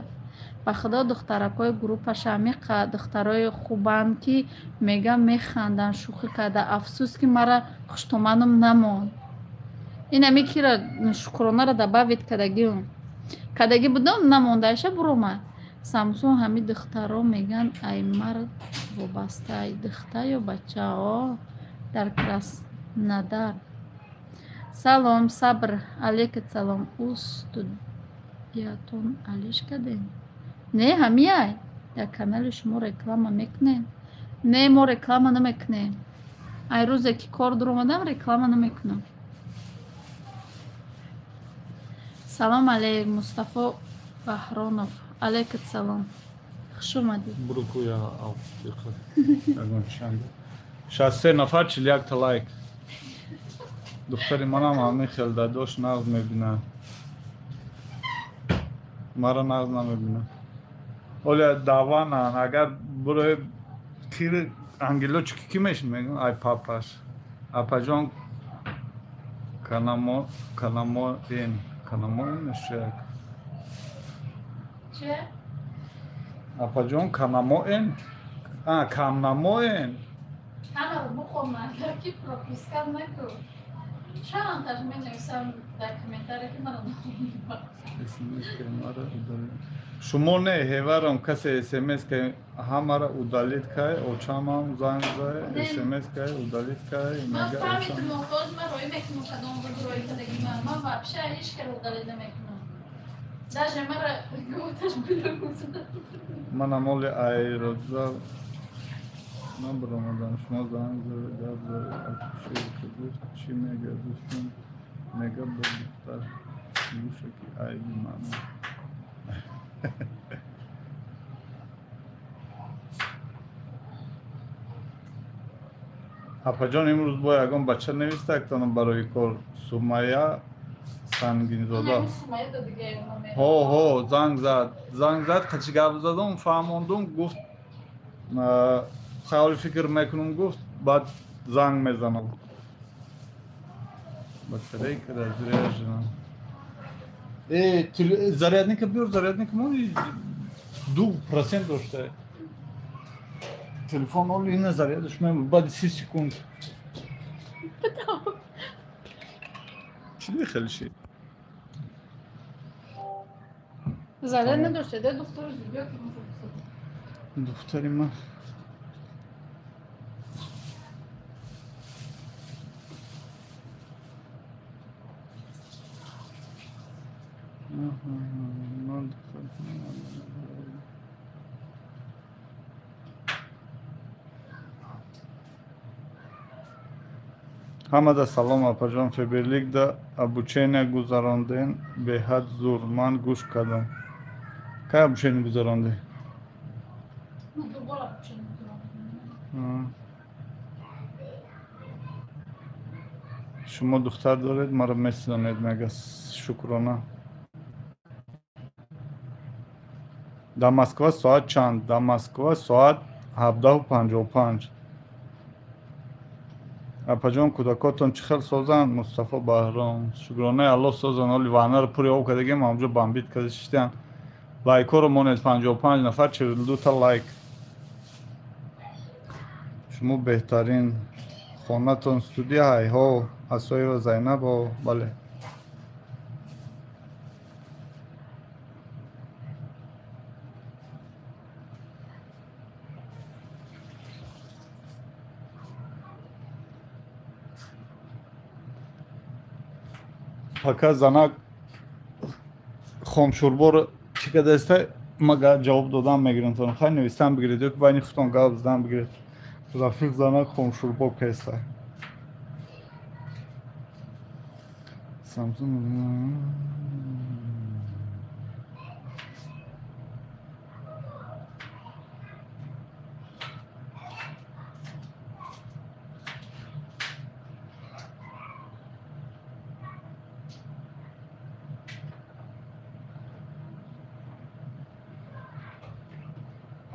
B: Ба худо духтаракои группаш амиқа духтарои хубанд ки мега механданд шӯхӣ карда. Афсӯс ки мара хуштомадам намонд. Инами кира шукронара да бавид кадагӣ будам намондаиша буромад. Самсун ҳами духтаро меган ай мард вобаста ай духта ё бача дар Краснодар. Салом сабр алейкум салом устудиятон алишкадем. Не ҳамияй дар канали шумо реклама мекунем. Не мо реклама намекунем. Ай рӯзе ки кор дуромадам реклама намекунам. Салом алейкум Мустафо Баҳронов. Алейкум салом. Хуш омадед.
A: бурукуя ягон чанд 63 нафар 41 та лайк. духтари манам ҳамин хелдадош нағз мебинад. мара нағз намебинад. оля даванан агар бурои кири ангелочки ки мешин мегӯям ай папаш апаҷон канамоин шек
B: Че?
A: апаҷон канамоин камнамоин
B: Ҳамаро бухомад, ки пропуска накун. Чандташ менависам дар комментария ки маро нахонид.
A: шумо не ҳеварам касе смс ка ҳамара удалид кай очамам занг зай смс кай удалид кай
B: Ман фаҳмидам моҳтоҷ ма роӣ мекунам кадом роӣ кадаги ман вообще ҳеҷ кара удалид намекунам. Даже мара гуфташ билам.
A: من امال ایرزا من برآمدم شما زنگ زده که گفت چی میگه دوستون میگه به دختر گوشه که ای من اپا جان امروز با یکم بچه نویسته اکتانم برای کار سومیا سنگین زاده ها زنگ زد قچی گپ زدم فهموندم گفت خیال فکر میکنم گفت بعد زنگ میزنم بطری که در زیر جنم зарядника بیار зарядник مالی 2% داشته تلفن اولی اینه зарядش میم بعد 30 سکوند چی خیلی شید
B: заряд نداشته ده دختر دیگه
A: دختری من ҳамада салом апаҷон феберлик да обучение гузарондем беҳад зур ман гӯш кардам кай обучение гузаронде шумо духтар доред маро месизонед мега шукрона дар москва соат чанд дар москва соат 17:55 апаҷон кӯдакотон чӣ хел созанд мустафо баҳром шукронаи алло созанд оли ваънаро пури ов кардагем ҳамҷо бамбит карда шиштиан лайкҳоро монед 55 нафар 42 та лайк шумо беҳтарин хонатон студия ҳайҳо асоева зайнабо бале пока занак хомшурборо чӣ кадаста мага ҷавоб додам мегирам хай навистам бигиред ё ки байни худтон гап задан бигиред рафиқ занак хомшурбо кеста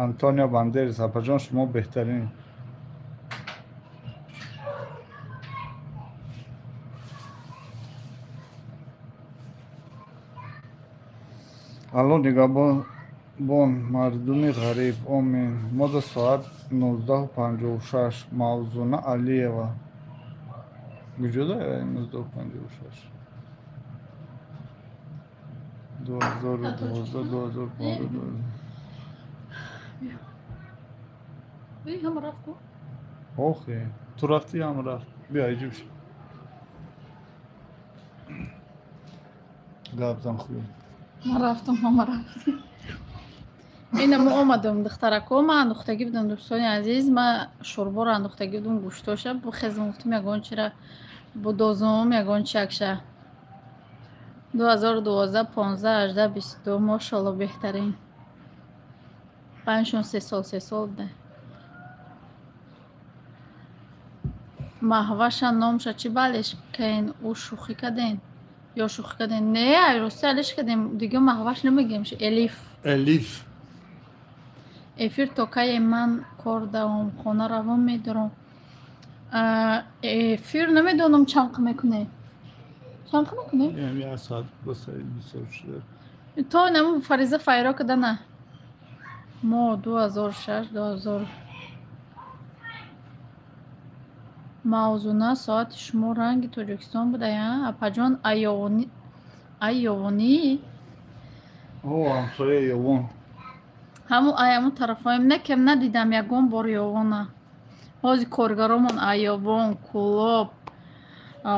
A: антонио бандерис апаҷон шумо беҳтарин алло нигоҳбон мардуми ғариб омин мода соат 19:56 мавзуна алиева гуҷода 19:56 2012
B: هم رفت کو
A: охе ту рафтӣ ҳам рафт биё иҷиб ши гап зан хуё
B: من رفتم هم رفتم اینه ما آمدم دخترکو ما اندوختگی بدم دوستانی عزیز ما شوربا رو اندوختگی بدم گوشتاشه بخزم گفتم یگان چرا بدازم یگان چکشه 2012 15 18 22 ماشاءالله بهترین 5 3 سال ده محوش نامش چی بالش کن او شوخی کردین یا شوخی کردین نه ایروسالش کردیم دیگه محوش نمیگیمش الیف افیر توکای من کردم خانه روان میدارم افیر نمیدونم چند میکنه چند میکنه
A: یه ساعت بسید شده
B: تو نمو فریضه فایرا کده نه ما 2006 2000 موضوعنا ساعت شما رنگ تاجیکستان بوده یا اپاجان ایوانی
A: همسایه یوان
B: همون طرفایم نکم ندیدم یکون بار یوانه بازی کارگرامون ایوان کلاب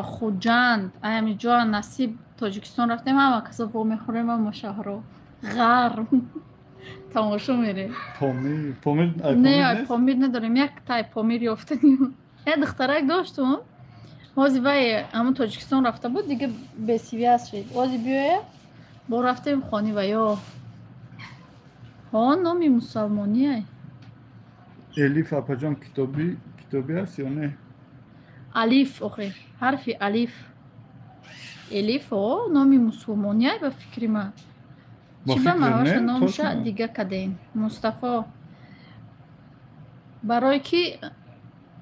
B: خوجند ایمی جا نصیب تاجیکستان رفتیم همه کسا با میخوریم همه شهرها غرم тамошо мерем.
A: помир
B: Не, помир недорем. Як тай помир ёфтаним. Я духтарак доштум. ҳозир вай ҳамон Тоҷикистон рафта буд, дига бесивиаз шид. ҳозир биёя, бо рафтем хони ваё. номи мусалмоние.
A: элиф апаҷон китоби аст ё не?
B: алиф охе, ҳарфи алиф. элиф номи мусулмоние ба фикри ман. Чи ба маҳваша номша дига кадем. Мустафо. барои ки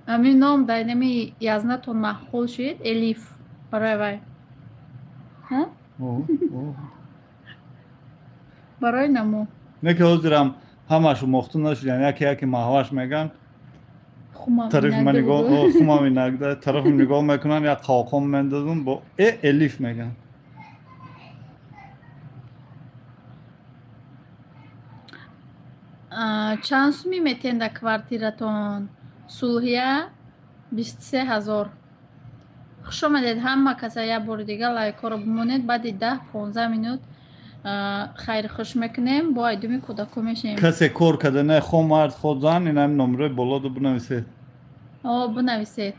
B: ҳамин ном дар нами язнатон маҳқул шид, элиф барои вай. барои намо.
A: Не ки ҳозирам ҳамашу мохтун нашудам, яке маҳваш меган. хумами нагда тарафим нигоҳ мекунам, як қалқон мендазам бо элиф меган.
B: чанд суми метенда квартиратон? сулҳия 23000. хуш омадед ҳама каса. як бори дига лайкоро бимонед. баъди 10-15 минут хайри хуш мекунем, бо айдуми кӯдако мешавем.
A: касе кор карда не хо мард хо зан, инам номраи болода бинависед.
B: бинависед.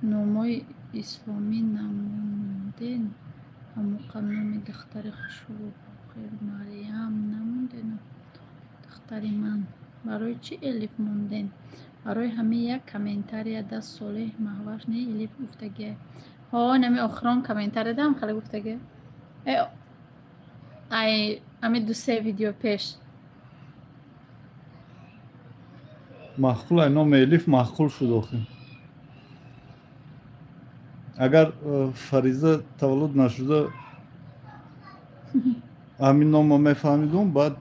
B: номои исломӣ намонден ҳамоқан номи духтари хушрӯбохир мариям намонден. духтари ман барои чӣ элиф монден? барои ҳамин як комментария даст солеҳ маҳваш не элиф гуфтагия. нами охирон комментария дам хеле гуфтагия. ай ами 2-3 видео пеш.
A: маҳқул ай номи элиф маҳқул шуд охир. агар фариза таваллуд нашуда ҳамин номо мефаҳмидум, баъд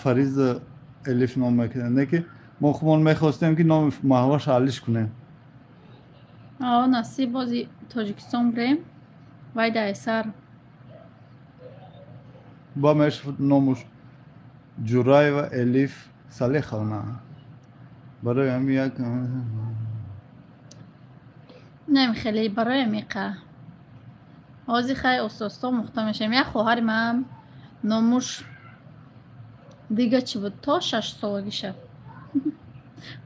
A: фариза элиф ном мекунем. Не ки мо хубон мехостем ки номи маҳваш ҳаллиш кунем.
B: насиб бози Тоҷикистон бирем. вай дар сар
A: ба мешуд номуш ҷураева элиф салеховна. барои ҳамин як
B: нем хеле барои амиқа. ҳозир хай остосто мухта мешавем. як хоҳари ман номуш дига чӣ буд, то 6 солагӣ шуд.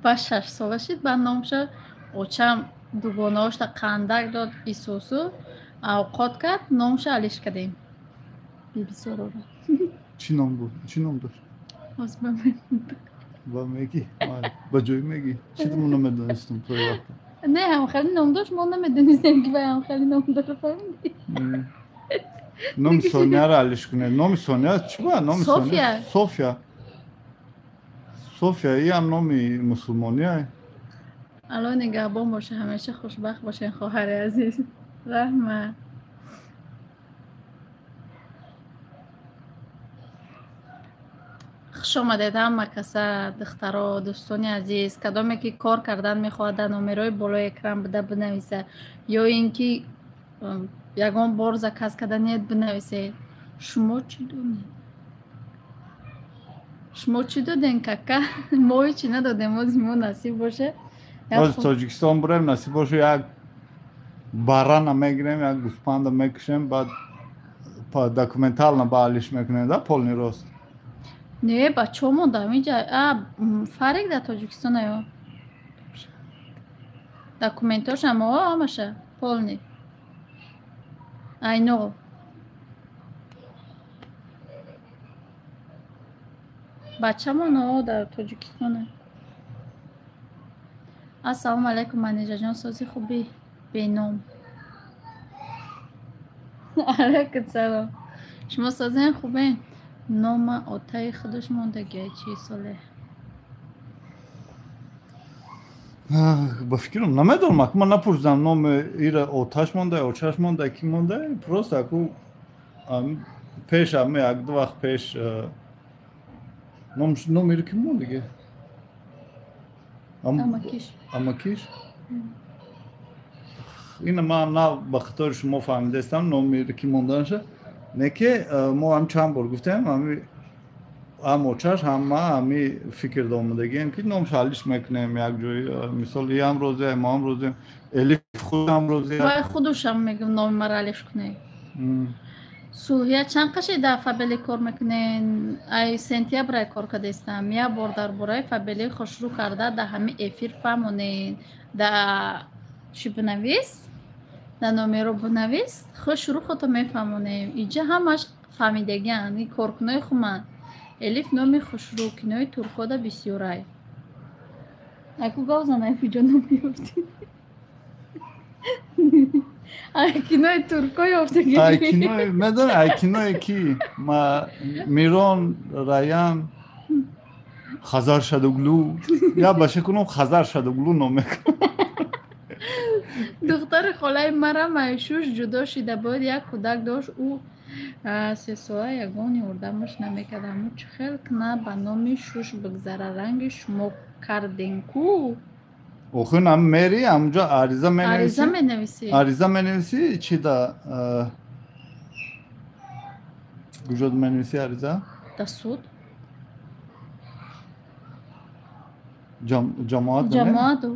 B: ба 6 сола шид, ба номша очам дугонаошта қандак дод, исусу авқот кард, номша алиш кардем. бибизорора.
A: чӣ ном буд? чӣ ном дошт? ба меги? ба ҷои меги? чӣ мо намедонистум то вақта?
B: не ҳамхали ном дошт, мо намедонистем ки вай ҳамхали ном дора. фаҳмидӣ?
A: номи сонияро алиш кунед. номи сония чӣ ба? номи
B: София.
A: София. софия ям номи мусулмония.
B: алло нигаҳбон боша, ҳамеша хушбахт бошен хоҳари азиз. раҳмат. хуш омадед ҳама каса, духтаро, дӯстони азиз. кадоме ки кор кардан мехоҳад дар номерои болои экран буда бинависа, ё ин ки ягон бор заказ карданед бинависед. шумо чӣ донед? шумо чӣ доден кака? мо ҳечӣ надодем. ози мо насиб боша.
A: оз Тоҷикистон бурем, насиб боша як барана мегирем, як гӯспанда мекушем, баъд документална ба алиш мекунем, да полни рост.
B: не бачо монда ҳаминҷа. фарик дар Тоҷикистон аё документошам ҳамаша полни айно. бачамон дар Тоҷикистона. ассалому алайкум манижаҷон, сози хуби беном. алайкум салом. шумо созен хубен? нома отаи худаш мондагия чи соле?
A: ба фикрам намедонам, аку ман напурсидам номи ира оташ монда, очаш монда, ки монда. просто аку пеш ҳама як-ду вақт пеш номи ира ки мондагия? амакиш. ина ман на ба хатори шумо фаҳмидастам номи ира ки монданаша. не ки мо ҳам чанд бор гуфтем, ҳам очаш ҳама ҳами фикр омадагием ки номш ҳаллиш мекунем як ҷои. мисол ям розия, мо ҳам розием, элиф худам розия.
B: вай худушам мегӯм номи маро ҳаллиш кунем. сулҳия чанд қашида фабели кор мекунен? Ай сентябрай кор кардестам. Я бор дар бораи фабели хушрӯ карда да ҳами эфир фаҳмонен. Да чӣ бинавис? Да номеро бинавис. Хушрӯ хото мефаҳмонем. Иҷа ҳамаш фаҳмидагиан. И коркунои хуман. Элиф номи хушрӯ кинои туркода бисёрай. Аку гав занай куҷо намеёфти. Ай кинои турко ёфтаги.
A: Ай кинои медон ай кинои ки ма Мирон Раян Хазар Шадуглу я башекунам Хазар Шадуглу номекунам.
B: духтари холаи мара майшуш ҷудо шида буд. Як кӯдак дошт. Ӯ 3 сола ягони урдамаш намекард. Аммо чӣ хел кна ба номи Шуш бигзара. Ранги шумо карден ку?
A: Охин ам мери амҷо ариза
B: Ариза
A: менависӣ.
B: менависӣ?
A: Ариза менависӣ чӣ да куҷо менависӣ ариза?
B: Да суд?
A: Ҷамоат
B: Ҷамоату?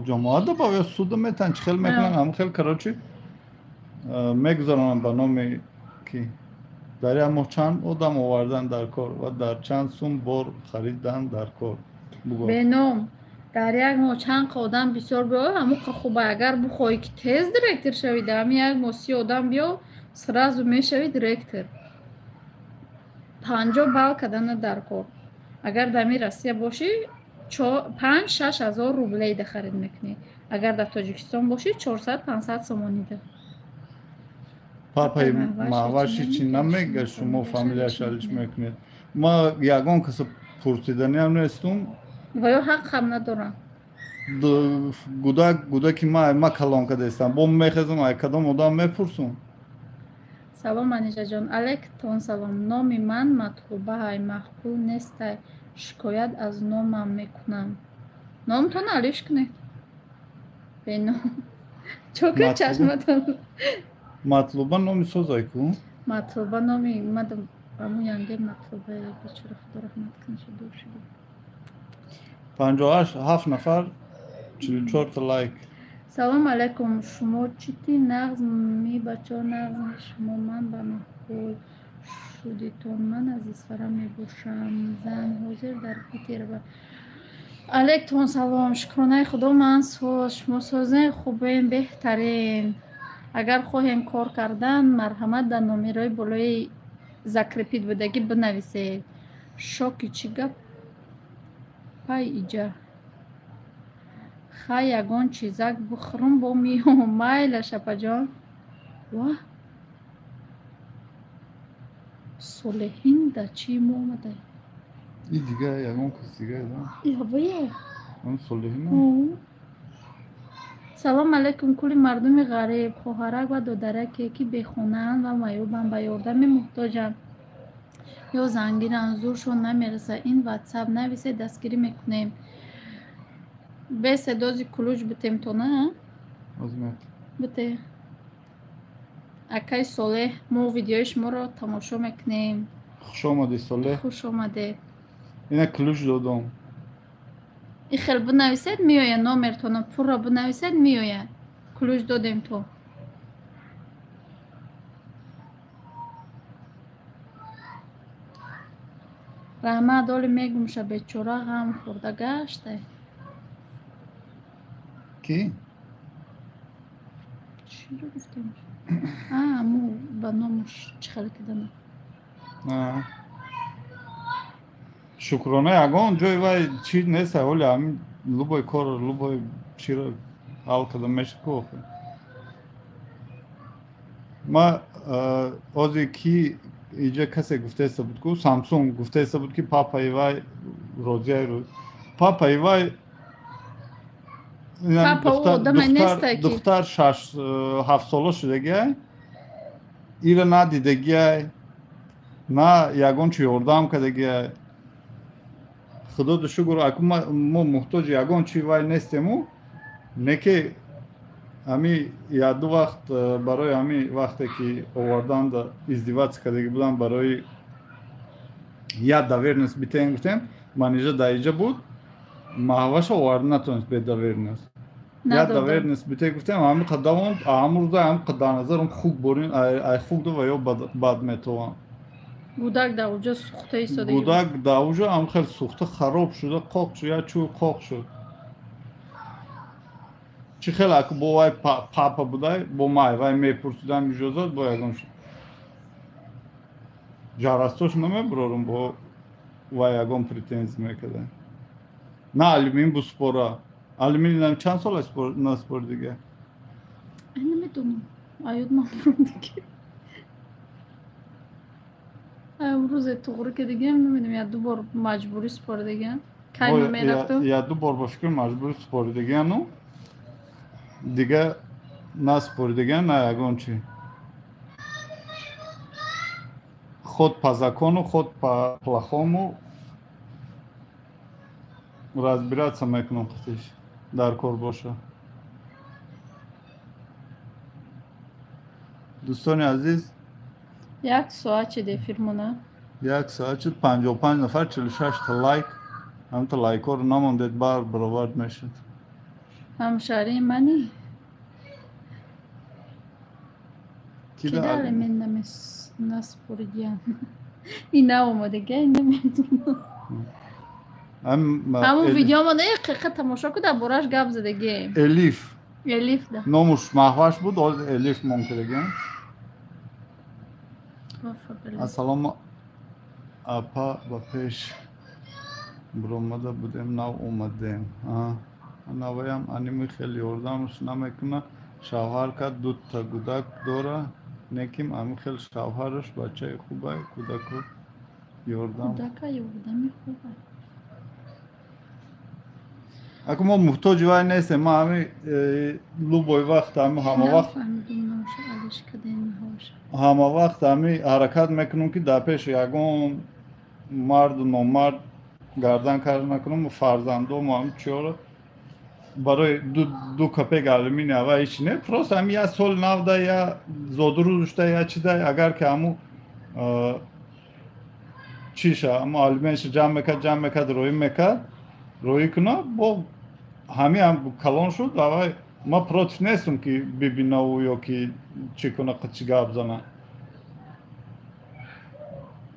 A: ҷамоат ба ё суда метан чӣ хел мекунан ам хел карочи мегузаронанд ба номи ки дар як моҳ чанд одам овардан дар кор ва дар чанд сум бор харидан дар кор.
B: Беном дар як моҳ чанд одам бисёр биё. Ҳамо хуб агар бихоҳӣ ки тез директор шавӣ дар ҳами як моҳ 30 одам биё сразу мешавӣ директор. 50 бал кардана дар кор. Агар дар ҳами Россия бошӣ 5-6 ҳазор рублейда харид мекунӣ. Агар дар Тоҷикистон бошӣ 400-500 сомонида.
A: Папаи маҳваши чӣ намега шумо фамилияшро чӣ мекунед? Ма ягон каса пурсиданиам нестум.
B: Ва ё ҳақ ҳам надорам.
A: Гудаки ма калон кардестам. Бо мехезам ай кадом одам мепурсум.
B: Салом Анижаҷон. Алейкум салом. Номи ман матлубаҳай маъқул нестай. Шикоят аз номам мекунам. Номтон алиш кунед. Беном. Чока чашматон.
A: Матлуба номи созай ку?
B: Матлуба номи мадам аму янге матлуба бечора худо раҳмат кунад дошида.
A: 57 нафар 44 та лайк.
B: Салом алейкум. Шумо чити нағз мебачо нағз шумо ман ба маъқул шудитон. Ман аз исфара мебошам. Зан ҳозир дар Питер ба алейкум салом. Шукронаи худо ман соз. Шумо созен хубен беҳтарин. Агар хоҳем кор кардан марҳамат дар номерои болои закрепид будагӣ бинависед. Шоки чӣ гап? Пай иҷа. Хай ягон чизак бихӯрам бо миём. Майла шапаҷон. Ва Солеҳин да чӣ омада?
A: И дига ягон кас дига да.
B: Явая.
A: Он Солеҳин.
B: Салом алейкум кули мардуми ғариб, хоҳарак ва додараке ки бехонаанд ва маёбанд ба ёрдами муҳтоҷанд ё зангиранд, зуршон намераса. Ин ватсап нависед, дастгирӣ мекунем. Бесе дози кулуҷ битем то на?
A: Азмат.
B: Бите. Акай Солеҳ, мо видеои шуморо тамошо мекунем.
A: Хуш омадед Солеҳ.
B: Хуш омадед.
A: Ина кулуҷ додам.
B: И хел бинависед меояд номертоно пурро бинависед меояд. Кулуҷ додем то. раҳмат оли мегумша бечора ғам хӯрда гаштай.
A: Ки?
B: Чиро гуфтем? Аму ба номаш чӣ хел кидана?
A: Шукрона ягон ҷои вай чӣ нест ҳоли ҳамин лубои корро лубои чиро ҳал карда мешаку охир. Ма ози ки иҷа касе гуфтеста буд ку Самсунг гуфтеста буд ки папаи вай розияи папаи вай духтар 6-7 сола шудагиай ира надидагиай на ягон чӣ ёрдам кардагиай. Худоду шукр аку мо муҳтоҷи ягон чӣ вай нестему неки ҳами яду вақт барои ҳами вақте ки овардан издивоҷ кардаги будан барои я доверенность битем гуфтем ман иҷа да иҷа буд маҳваша оварда натонист бе доверенность. یا
B: ندادم.
A: دویر نسبته گفتم همین قدام امروزه هم قدر نظرم خوب برین ای خوب دو و یا بد میتوان.
B: گودک در اونجا سوخته ایستاده بود.
A: گودک در اونجا هم خیلی سوخته خراب شده قاق شد یا چوب قاق شد. چی خیلی اکو با وای پاپا بودای با مای وای میپرسیدم اجازت با یکم شد. جارستوش نمیبرارم با وای یکم پریتنز میکرده. نه آلومین بو سپورا. آلومین چند سال نسپور دیگه؟
B: نمیدونم. آیود مفروض دیگه. امروز توغره که دیگه نمیدونم یا دو بار مجبوری سپور دیگه. کی ما میرفتم؟
A: یا دو بار با فکر مجبوری سپور دیگه نو. دیگه نسپور دیگه نه یکم چی؟ خود پزاکونو خود پلاخومو разбираться میکنم خودش در کار باشه. دوستان عزیز
B: یک ساعت چه دی فیلمونه؟
A: یک ساعت شد 55 نفر 46 تا لایک هم تا لایک ها رو نماندید برآورد میشد.
B: همشاری منی
A: کی
B: که
A: داره
B: داره من نسپوریدیم این اومده گه نمیدونم. همون ویدیو ما دقیقه تماشا که در بارش گپ زده گیم الیف ده
A: نامش محوش بود الیف ممکنه گیم. السلام اپا با پیش برامده بودیم نو اومدیم. نویم انیمی خیلی یردمش نمیکنه. شوهر که دو تا گودک داره نکیم امی خیلی شوهرش بچه خوبه کودک یردم
B: خوبه.
A: اگه ما محتاج وای نیستیم ما همین لوبای وقت همه وقت همین حرکت میکنم که در پیش یکم مرد و نامرد گردن کار نکنم فرزندو ما هم چیاره برای دو کپک آلومینی هوا هیچ نه پروست هم یا سال نو ده یا زودرو داشته یا چی ده اگر که همو چیشه همو آلومینش جمع میکرد روی کنه با همه هم کلان شد و ما پروتف نیستم که ببینه او یا که چی کنه قچی گاب زنه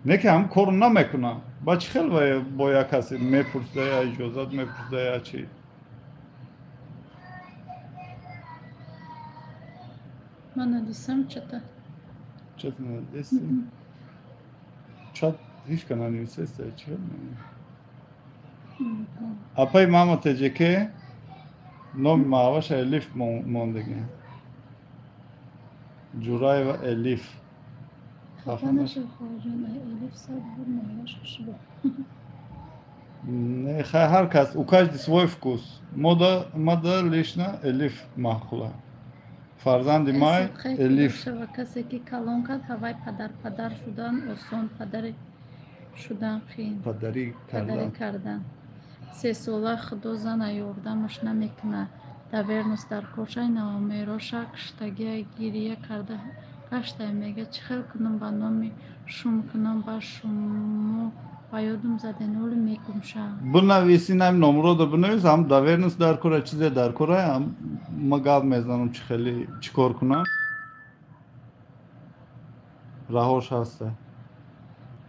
A: نه که هم کار نمیکنه بچه خیلی با یک کسی میپرسده یا اجازت میپرسده یا چی
B: من ندیسم چطور
A: ندیسم چط هیچ کنه نویسه چه اپای ماما تجیکه نام معاوش الیف موندگی جورای و الیف
B: خفه نشد خواهجان الیف ساد بود معاوش خوشبه
A: نه خیلی هر کس او کاش دی свой вкус مادا لیشنا الیف محخوله فرزند مای الیف
B: و کسی که کلان کرد هوای پدر شدن آسان پدر شدن خیلی
A: پدری
B: کردن 3 ساله خدا زن یاردمش نمیکنه دویرنس در کوشای نوامیرا شک شتگی گیریه کرده گشته میگه چه خیل کنم با نامی شوم کنم با شومو با یادم زده نولی میکم شا
A: بنویسی نمی نمرو در بنویس هم دویرنس در کوره چیزی در کوره هم ما گاب میزنم چه خیلی چی کار کنم راهوش هسته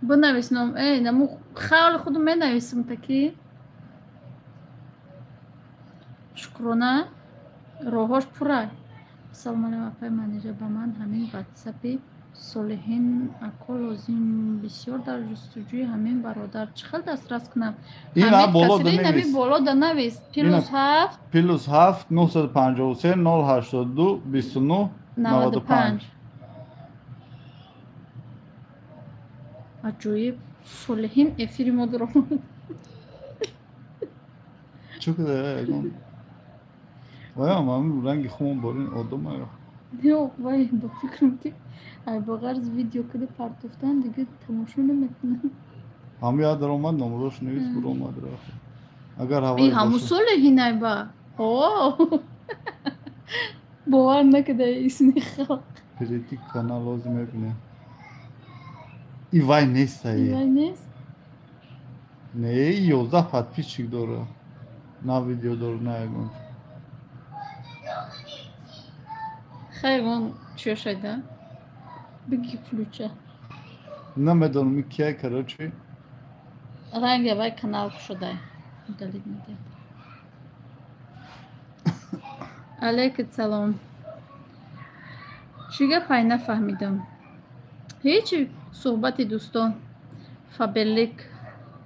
B: بنویس نام نمو خیال خودم می نویسم تکی شکرانه راهاش پره سلام علیکم اپای منیجر با من همین واتساپی صالحین اکو لازم بسیار در جستجوی همین برادر چخل دسترس کنم
A: این بالا
B: دا نویس
A: پیلوس 7 953 082 29 95
B: عجایب صالحین افیری ما درام
A: چه که وای من رنگ خون بارین آدم ها
B: یا وای با فکرم که با غرض ویدیو کده پرتفتن دیگه تماشا نمیکنم
A: هم یاد در آمد نمروش نویس برو آمد را اگر هوای
B: باشه همو صالحی نای با باور نکده اسمی خلق
A: پریتی کانال لازم بینه ای وای نیست
B: وای نیست
A: نه 11 подписчик داره نه ویدیو داره نه اگون
B: خیلی اون چی شده؟ بگی فلوچه
A: نمیدونم کیه کراچی
B: رنگ وای کانال شده دلید میده علیکم سلام چیگه پای نفهمیدم هیچی صحبتی دوستان فابرلیک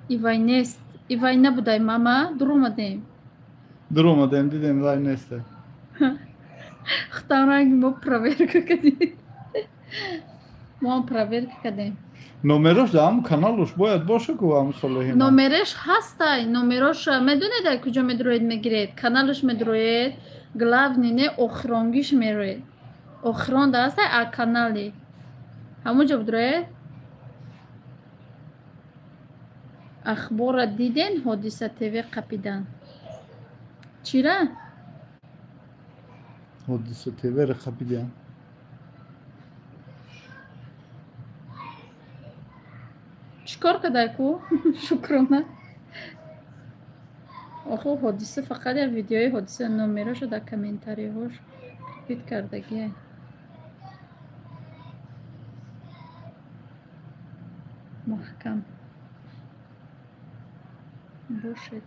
B: ایوای نیست ایوای نبودای ماما در اومدیم
A: Durmadım dedim vay neyse.ختار
B: رنگ ما проверка کردیم ما проверка کردیم
A: Numeroş da am kanaloş boyat boşa kuvam solehina.
B: номереш ҳастай номерош медонед куҷо медроед мегиред каналаш медроед главни не охиронгиш мероед охирон да ҳастай а канали ҳамонҷо бидроед ахбора диден ҳодиса тв қапидан чира
A: Hodise tever kapıdan.
B: чикор кадай ку шукрона охо ҳодиса фақат я видеои ҳодиса номерошо дар комментариҳош пид кардагия маҳкам бошед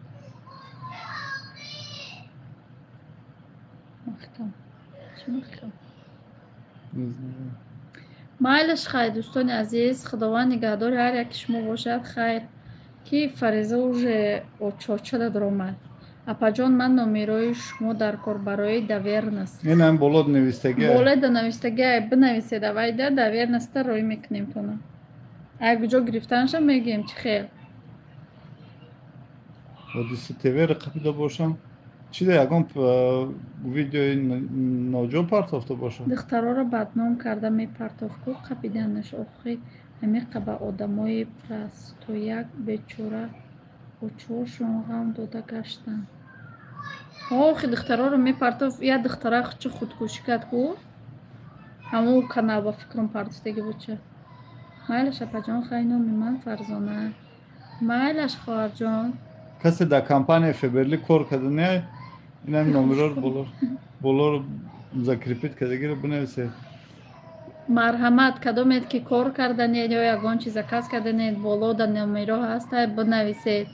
B: маҳкам чӣ маҳкам майлаш хайр дӯстони азиз худованд нигаҳдори ҳар яки шумо бошад хайр ки фариза уже очочада даромад апаҷон ман номерои шумо дар кор барои давернас
A: Yine bolod nevistege.
B: боледа навистагиа бинависед авайда давернаста рӯй мекунем тона ай куҷо гирифтанша мегӯем чӣ хел
A: Hodise tever kapıda boşam. Çi de yagam videoyu nojo part of da boşam.
B: духтароро бадном карда мепартов ку қапиданаш охи ҳамиқа ба одамои прастояк бечора очоршон ғам дода гаштанд охи духтароро мепартов я духтара чӣ худкушӣ кард ку ҳамон канал ба фикрам партофтаги буча майлаш апаҷон хай номи ман фарзона майлаш хоҳарҷон
A: Kase da kampanya feberli kor kadını yine numeror bulur. Bulur zakripit kadegir bu nevse.
B: марҳамат кадомед ки кор карданед ё ягон чиза кас карданед болода номеро ҳастай бинависед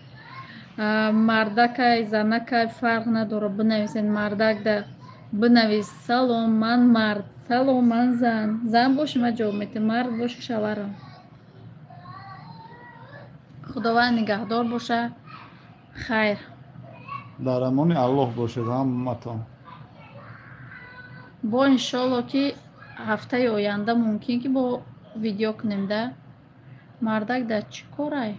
B: мардакай занакай фарқ надора бинависед мардакда бинавис салом ман мард салом ман зан зан боши ма ҷавоб медиҳам мард боши шаварам худованд нигаҳдор боша хайр
A: Dar amoni Allah boşed hammaton.
B: бо иншолло ки ҳафтаи оянда мумкин ки бо видео кунем да мардак да чӣ корай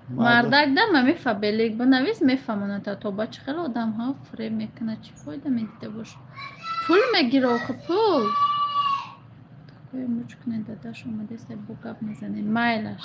B: мардак да ма мефабелик бинавис мефаҳмонада то ба чӣ хел одамҳо фреб мекунад чӣ фоида медида бош пул мегира охи пул такое муч кунед дадаш омадеста бо гап мезанем майлаш